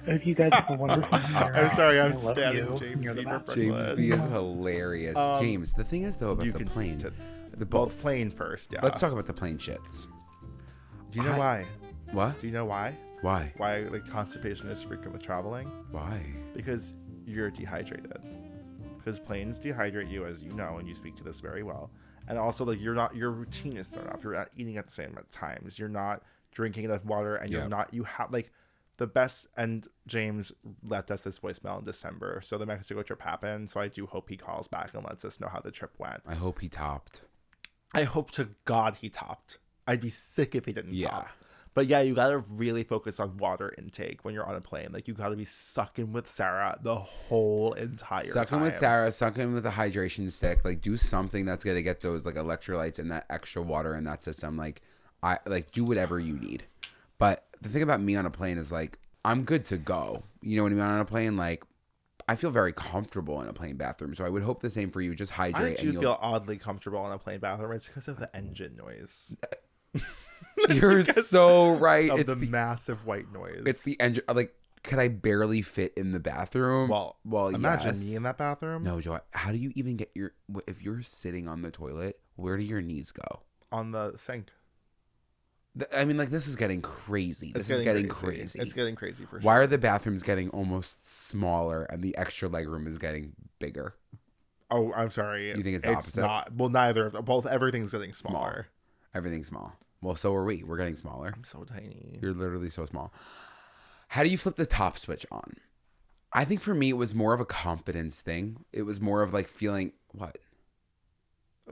if you guys have a wonderful year. I'm sorry, I'm standing standing James B. from James B. is hilarious. James, the thing is, though, about the plane. The plane first, yeah. Let's talk about the plane shits. Do you know why? What? Do you know why? Why? Why, like, constipation is frequent with traveling? Why? Because you're dehydrated. Because planes dehydrate you, as you know, and you speak to this very well. And also, like, your routine is thrown off. You're not eating at the same times. You're not drinking enough water, and you have, like, the best. And James left us this voicemail in December, so the Mexico trip happened. So I do hope he calls back and lets us know how the trip went. I hope he topped. I hope to God he topped. I'd be sick if he didn't top. But yeah, you gotta really focus on water intake when you're on a plane. Like, you gotta be sucking with Sarah the whole entire time. Sucking with Sarah, sucking with a hydration stick. Like, do something that's gonna get those, like, electrolytes and that extra water in that system. Like, do whatever you need. But the thing about me on a plane is, like, I'm good to go. You know what I mean? On a plane, like, I feel very comfortable in a plane bathroom. So I would hope the same for you. Just hydrate. I do feel oddly comfortable in a plane bathroom. It's because of the engine noise. You're so right. It's the massive white noise. It's the engine. Like, could I barely fit in the bathroom? Well, imagine yes. me in that bathroom. No, Joe. How do you even get if you're sitting on the toilet? Where do your knees go? On the sink. I mean, like, this is getting crazy. This is getting crazy. It's getting crazy for sure. Why are the bathrooms getting almost smaller and the extra legroom is getting bigger? Oh, I'm sorry. You think it's the opposite? Not. Well, neither of them. Both. Everything's getting smaller. Everything's small. Well, so are we. We're getting smaller. I'm so tiny. You're literally so small. How do you flip the top switch on? I think for me, it was more of a confidence thing. It was more of, like, feeling what?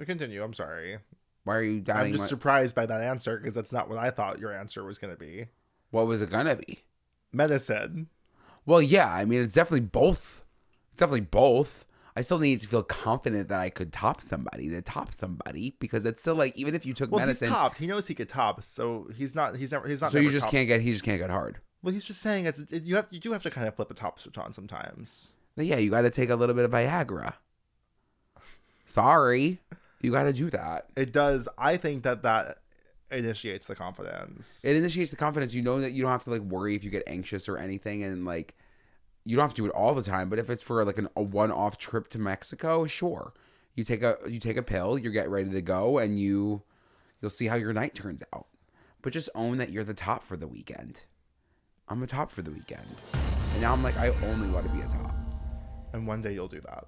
Continue. I'm sorry. Why are you doubting? I'm just surprised by that answer, because that's not what I thought your answer was going to be. What was it going to be? Medicine. Well, yeah. I mean, it's definitely both. It's definitely both. I still need to feel confident that I could top somebody, because it's still, like, even if you took medicine. He's topped. He knows he could top, so he's not. So you just can't get hard. Well, he's just saying you do have to kind of flip the top switch on sometimes. But yeah, you got to take a little bit of Viagra. Sorry, you got to do that. It does. I think that initiates the confidence. It initiates the confidence. You know that you don't have to, like, worry if you get anxious or anything, and, like, you don't have to do it all the time. But if it's for, like, a one-off trip to Mexico, sure, you take a pill, you get ready to go, and you'll see how your night turns out. But just own that you're the top for the weekend. I'm a top for the weekend, and now I'm like, I only want to be a top. And one day you'll do that.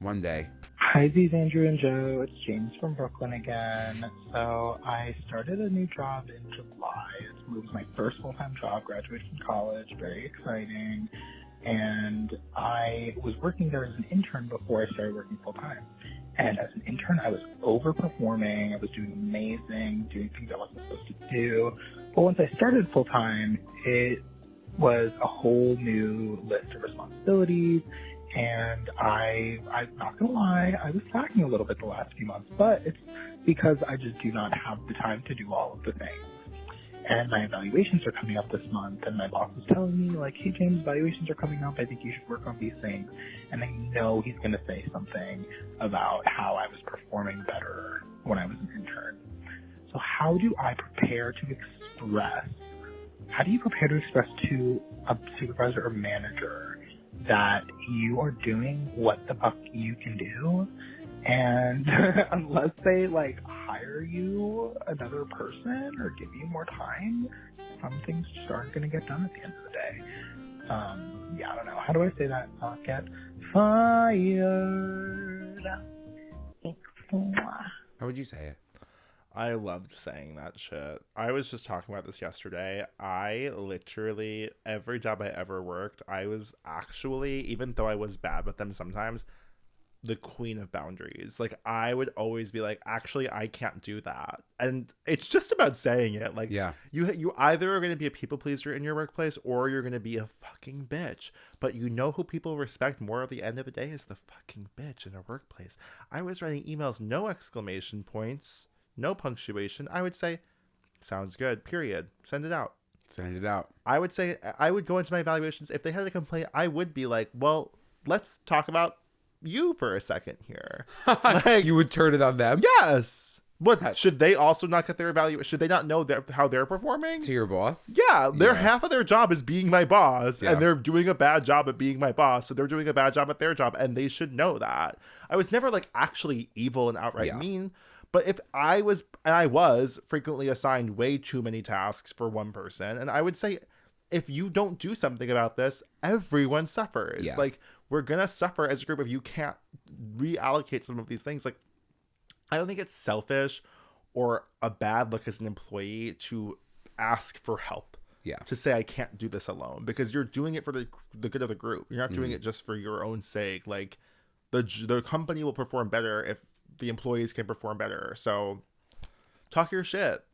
One day. Hi, Z's, Andrew, and Joe. It's James from Brooklyn again. So I started a new job in July. It was my first full-time job, graduated from college, very exciting. And I was working there as an intern before I started working full-time. And as an intern, I was overperforming. I was doing amazing, doing things I wasn't supposed to do. But once I started full-time, it was a whole new list of responsibilities. And I'm not going to lie, I was slacking a little bit the last few months, but it's because I just do not have the time to do all of the things. And my evaluations are coming up this month, and my boss is telling me, like, hey, James, evaluations are coming up. I think you should work on these things. And I know he's going to say something about how I was performing better when I was an intern. So how do I prepare to express? How do you prepare to express to a supervisor or manager that you are doing what the fuck you can do, and unless they like hire you another person or give you more time, some things just aren't going to get done at the end of the day. I don't know. How do I say that? Not get fired. How would you say it? I loved saying that shit. I was just talking about this yesterday. I literally, every job I ever worked, I was actually, even though I was bad with them sometimes, the queen of boundaries. Like, I would always be like, actually, I can't do that. And it's just about saying it. Like, yeah, you either are going to be a people pleaser in your workplace or you're going to be a fucking bitch. But you know who people respect more at the end of the day is the fucking bitch in a workplace. I was writing emails, no exclamation points. No punctuation. I would say, sounds good, period. Send it out. Send it out. I would say, I would go into my evaluations. If they had a complaint, I would be like, well, let's talk about you for a second here. Like, you would turn it on them? Yes. But should they also not get their evaluation? Should they not know how they're performing? To your boss? Yeah. Half of their job is being my boss, and they're doing a bad job at being my boss, so they're doing a bad job at their job, and they should know that. I was never like actually evil and outright mean. But if I was frequently assigned way too many tasks for one person, and I would say, if you don't do something about this, everyone suffers. Yeah. Like, we're going to suffer as a group if you can't reallocate some of these things. Like, I don't think it's selfish or a bad look as an employee to ask for help. Yeah. To say, I can't do this alone, because you're doing it for the good of the group. You're not doing it just for your own sake. Like, the company will perform better if the employees can perform better. So talk your shit.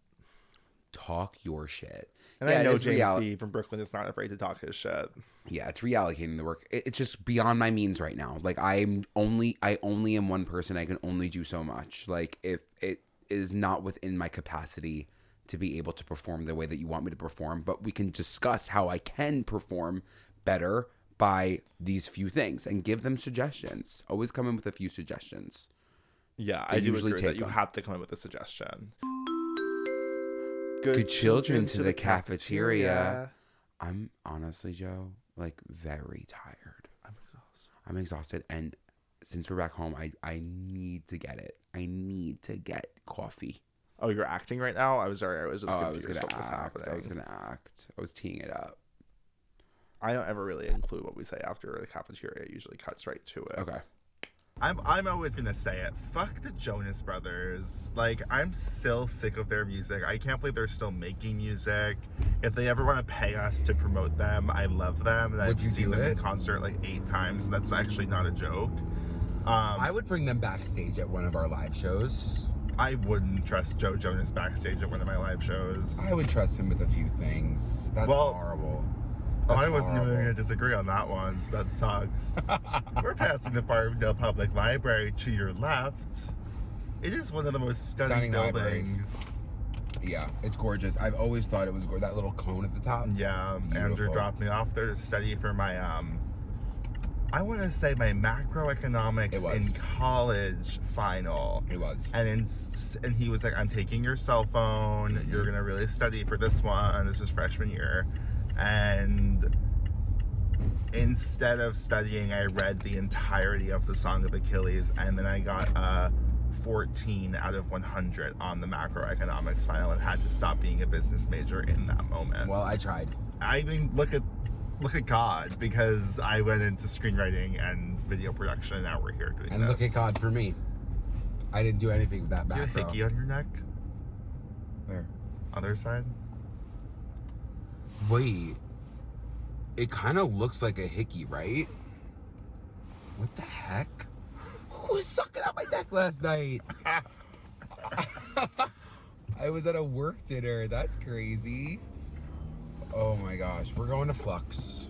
Talk your shit. And I know James B from Brooklyn is not afraid to talk his shit. Yeah, it's reallocating the work. It's just beyond my means right now. Like, I only am one person. I can only do so much. Like, if it is not within my capacity to be able to perform the way that you want me to perform, but we can discuss how I can perform better by these few things and give them suggestions. Always come in with a few suggestions. Yeah, I do agree that you have to come up with a suggestion. Good children to the cafeteria. I'm honestly, Joe, like, very tired. I'm exhausted. And since we're back home, I need to get it. I need to get coffee. Oh, you're acting right now? I was sorry. I was just confused. I was going to act. I was teeing it up. I don't ever really include what we say after the cafeteria. It usually cuts right to it. Okay. I'm always gonna say it. Fuck the Jonas Brothers. Like, I'm still sick of their music. I can't believe they're still making music. If they ever want to pay us to promote them, I love them. And I've seen them in concert like 8 times. That's actually not a joke. I would bring them backstage at one of our live shows. I wouldn't trust Joe Jonas backstage at one of my live shows. I would trust him with a few things. That's horrible. I wasn't even going to disagree on that one, so that sucks. We're passing the Farmingdale Public Library to your left. It is one of the most stunning buildings. Libraries. Yeah, it's gorgeous. I've always thought it was that little cone at the top. Yeah, beautiful. Andrew dropped me off there to study for my, I want to say my macroeconomics in college final. It was. And he was like, I'm taking your cell phone. You're going to really study for this one. This is freshman year. And instead of studying, I read the entirety of the Song of Achilles, and then I got a 14 out of 100 on the macroeconomics final and had to stop being a business major in that moment. Well, I tried. I mean, look at look at God, because I went into screenwriting and video production, and now we're here doing and this. look at God for me. I didn't do anything with that back. You have a hickey on your neck? Where? Other side? Wait. It kind of looks like a hickey, right? What the heck? Who was sucking out my neck last night? I was at a work dinner. That's crazy. Oh my gosh. We're going to Flux.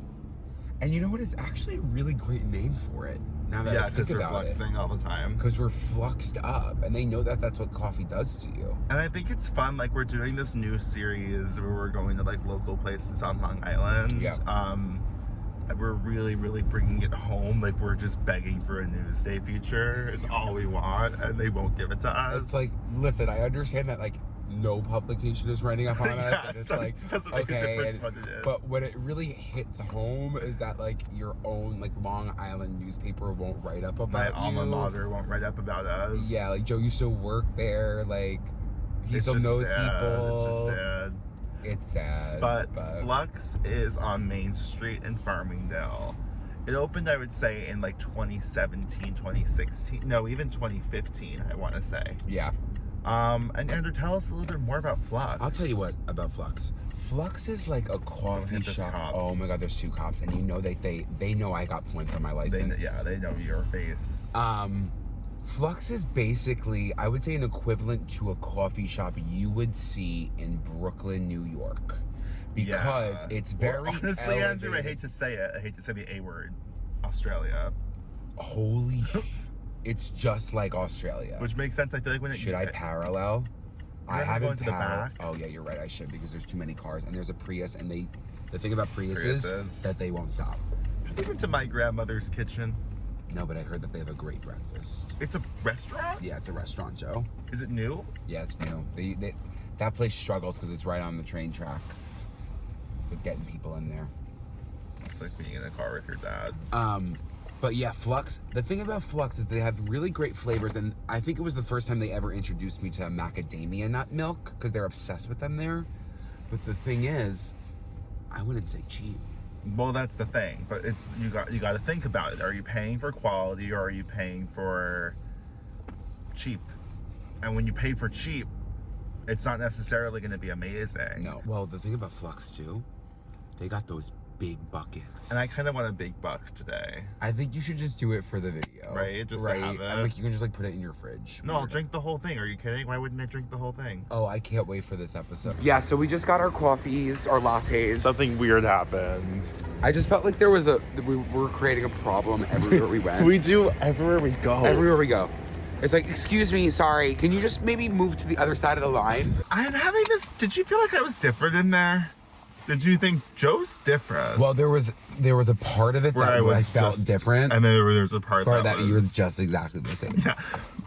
And you know what? It's actually a really great name for it. Now that I think about it. Yeah, because we're fluxing all the time. Because we're fluxed up. And they know that that's what coffee does to you. And I think it's fun. Like, we're doing this new series where we're going to, like, local places on Long Island. Yeah. And we're really, really bringing it home. Like, we're just begging for a Newsday feature. It's all we want, and they won't give it to us. It's like, listen, I understand that, like, no publication is running up on us, and it's so like, it doesn't make a difference what it is. But when it really hits home is that, like, your own, like, Long Island newspaper won't write up about my alma mater won't write up about us. Yeah, like, Joe used to work there, like, he still knows people. It's just sad. It's sad. But Flux is on Main Street in Farmingdale. It opened, I would say, in like 2017, 2016. No, even 2015, I want to say. Yeah. And Andrew, tell us a little bit more about Flux. I'll tell you what about Flux. Flux is like a coffee shop. Cop. Oh my God, there's two cops, and you know they know I got points on my license. They know your face. Flux is basically, I would say, an equivalent to a coffee shop you would see in Brooklyn, New York, because it's very honestly, elevated. Andrew, I hate to say it. I hate to say the A word. Australia. Holy it's just like Australia. Which makes sense. I feel like when should I parallel? I haven't to the back. Oh yeah, you're right. I should, because there's too many cars, and there's a Prius, and the thing about Priuses is that they won't stop. Have you been to my grandmother's kitchen? No, but I heard that they have a great breakfast. It's a restaurant? Yeah, it's a restaurant, Joe. Is it new? Yeah, it's new. That place struggles because it's right on the train tracks with getting people in there. It's like being in a car with your dad. But yeah, Flux. The thing about Flux is they have really great flavors, and I think it was the first time they ever introduced me to macadamia nut milk because they're obsessed with them there. But the thing is, I wouldn't say cheap. Well, that's the thing, but it's you got to think about it. Are you paying for quality, or are you paying for cheap? And when you pay for cheap, it's not necessarily going to be amazing. No. Well, the thing about Flux too, they got those big buckets. And I kind of want a big buck today. I think you should just do it for the video. Right? Just right. to have it. And like you can just like put it in your fridge. No, I'll drink the whole thing. Are you kidding? Why wouldn't I drink the whole thing? Oh, I can't wait for this episode. Yeah, so we just got our coffees, our lattes. Something weird happened. I just felt like we were creating a problem everywhere we went. We do everywhere we go. Everywhere we go. It's like, excuse me, sorry, can you just maybe move to the other side of the line? I'm having this, did you feel like I was different in there? Did you think Joe's different? Well, there was a part of it that I felt different. And then there was a part that you were just exactly the same. Yeah.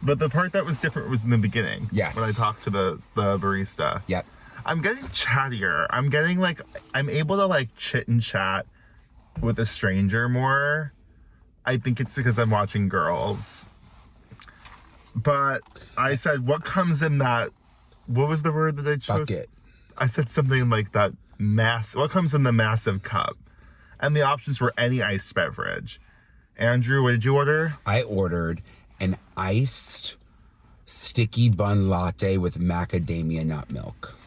But the part that was different was in the beginning. Yes. When I talked to the barista. Yep. I'm getting chattier. I'm getting like, I'm able to like chit and chat with a stranger more. I think it's because I'm watching Girls. But I said, what comes in that, what was the word that I chose? Bucket. I said something like that. What comes in the massive cup? And the options were any iced beverage. Andrew, what did you order? I ordered an iced sticky bun latte with macadamia nut milk.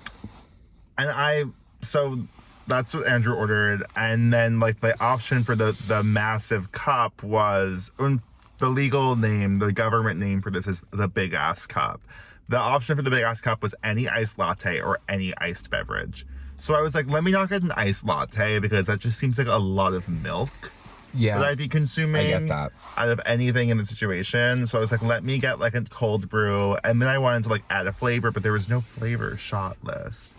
And so that's what Andrew ordered. And then like the option for the massive cup was, the legal name, the government name for this is the big ass cup. The option for the big ass cup was any iced latte or any iced beverage. So I was like, let me not get an iced latte because that just seems like a lot of milk. Yeah. That I'd be consuming. I get that. Out of anything in the situation. So I was like, let me get like a cold brew. And then I wanted to like add a flavor, but there was no flavor shot list.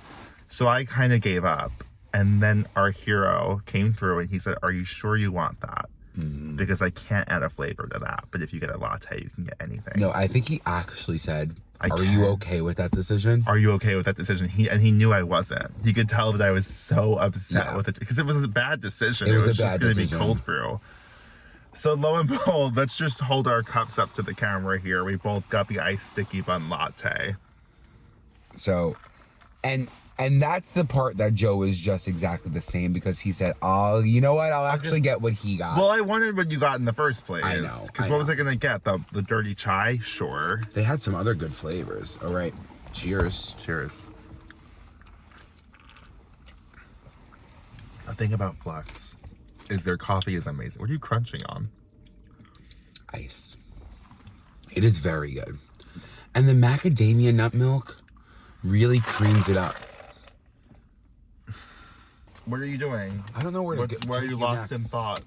So I kind of gave up. And then our hero came through and he said, are you sure you want that? Mm. Because I can't add a flavor to that. But if you get a latte, you can get anything. No, I think he actually said, are you okay with that decision? Are you okay with that decision? He knew I wasn't. He could tell that I was so upset with it because it was a bad decision. It was just going to be cold brew. So lo and behold, let's just hold our cups up to the camera here. We both got the iced sticky bun latte. So, and And that's the part that Joe is just exactly the same because he said, "Oh, you know what? I'll actually get what he got." Well, I wondered what you got in the first place. I know. Because what was I gonna get? The dirty chai? Sure. They had some other good flavors. All right. Cheers. Cheers. The thing about Flux is their coffee is amazing. What are you crunching on? Ice. It is very good. And the macadamia nut milk really creams it up. What are you doing? I don't know where to go. Why are you lost in thought?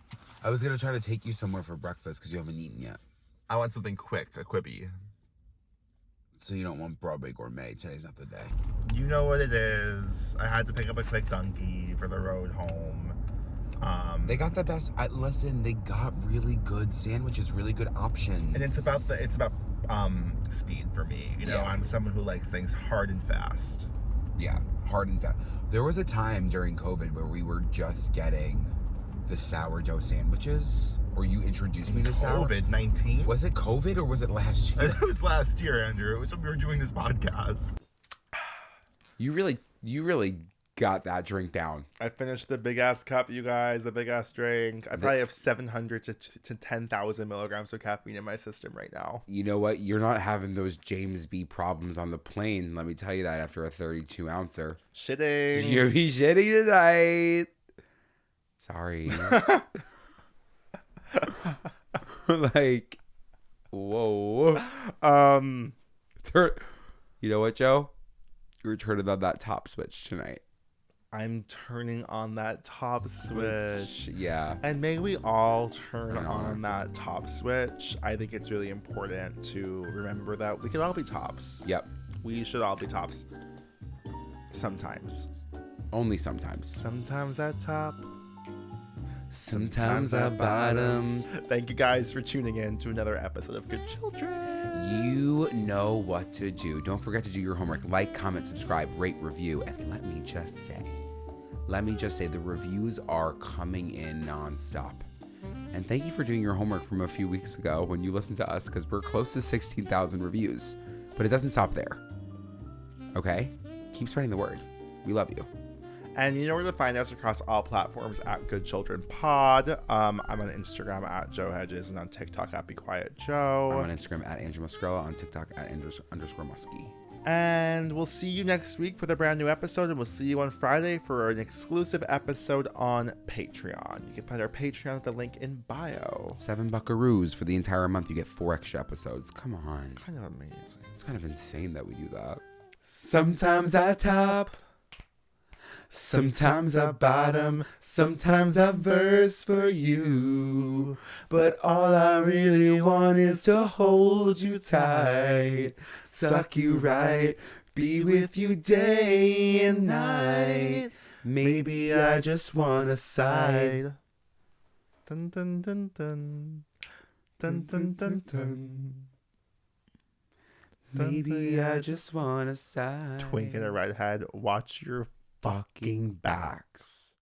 I was going to try to take you somewhere for breakfast because you haven't eaten yet. I want something quick, a Quibi. So you don't want Broadway Gourmet. Today's not the day. You know what it is. I had to pick up a quick donkey for the road home. They got the best. Listen, they got really good sandwiches, really good options. And it's about speed for me. You know, I'm someone who likes things hard and fast. Yeah, hard and fast. There was a time during COVID where we were just getting the sourdough sandwiches, or you introduced me to COVID-19. Was it COVID or was it last year? It was last year, Andrew. It was when we were doing this podcast. You really got that drink down. I finished the big ass cup, you guys. The big ass drink. I probably have 700 to 10,000 milligrams of caffeine in my system right now. You know what? You're not having those James B problems on the plane. Let me tell you that after a 32 ouncer. Shitting. You'll be shitty tonight. Sorry. Like, whoa. You know what, Joe? You're turning on that top switch tonight. I'm turning on that top switch. Yeah. And may we all turn on that top switch. I think it's really important to remember that we can all be tops. Yep. We should all be tops. Sometimes. Only sometimes. Sometimes at top. Sometimes at bottom. Thank you guys for tuning in to another episode of Good Children. You know what to do. Don't forget to do your homework. Like, comment, subscribe, rate, review. And let me just say the reviews are coming in nonstop. And thank you for doing your homework from a few weeks ago when you listened to us, because we're close to 16,000 reviews. But it doesn't stop there. Okay? Keep spreading the word. We love you. And you know where to find us across all platforms at Good Children Pod. I'm on Instagram at Joe Hegyes and on TikTok at Be Quiet Joe. I'm on Instagram at Andrew Muscarella, on TikTok at _Muskie. And we'll see you next week with a brand new episode, and we'll see you on Friday for an exclusive episode on Patreon. You can find our Patreon at the link in bio. $7 buckaroos for the entire month. You get 4 extra episodes. Come on. Kind of amazing. It's kind of insane that we do that. Sometimes at top. Sometimes at bottom, sometimes a verse for you. But all I really want is to hold you tight, suck you right, be with you day and night. Maybe I just want a side. Dun dun dun dun. Dun dun dun dun. Maybe I just want a side. Twink in a redhead, watch your fucking backs.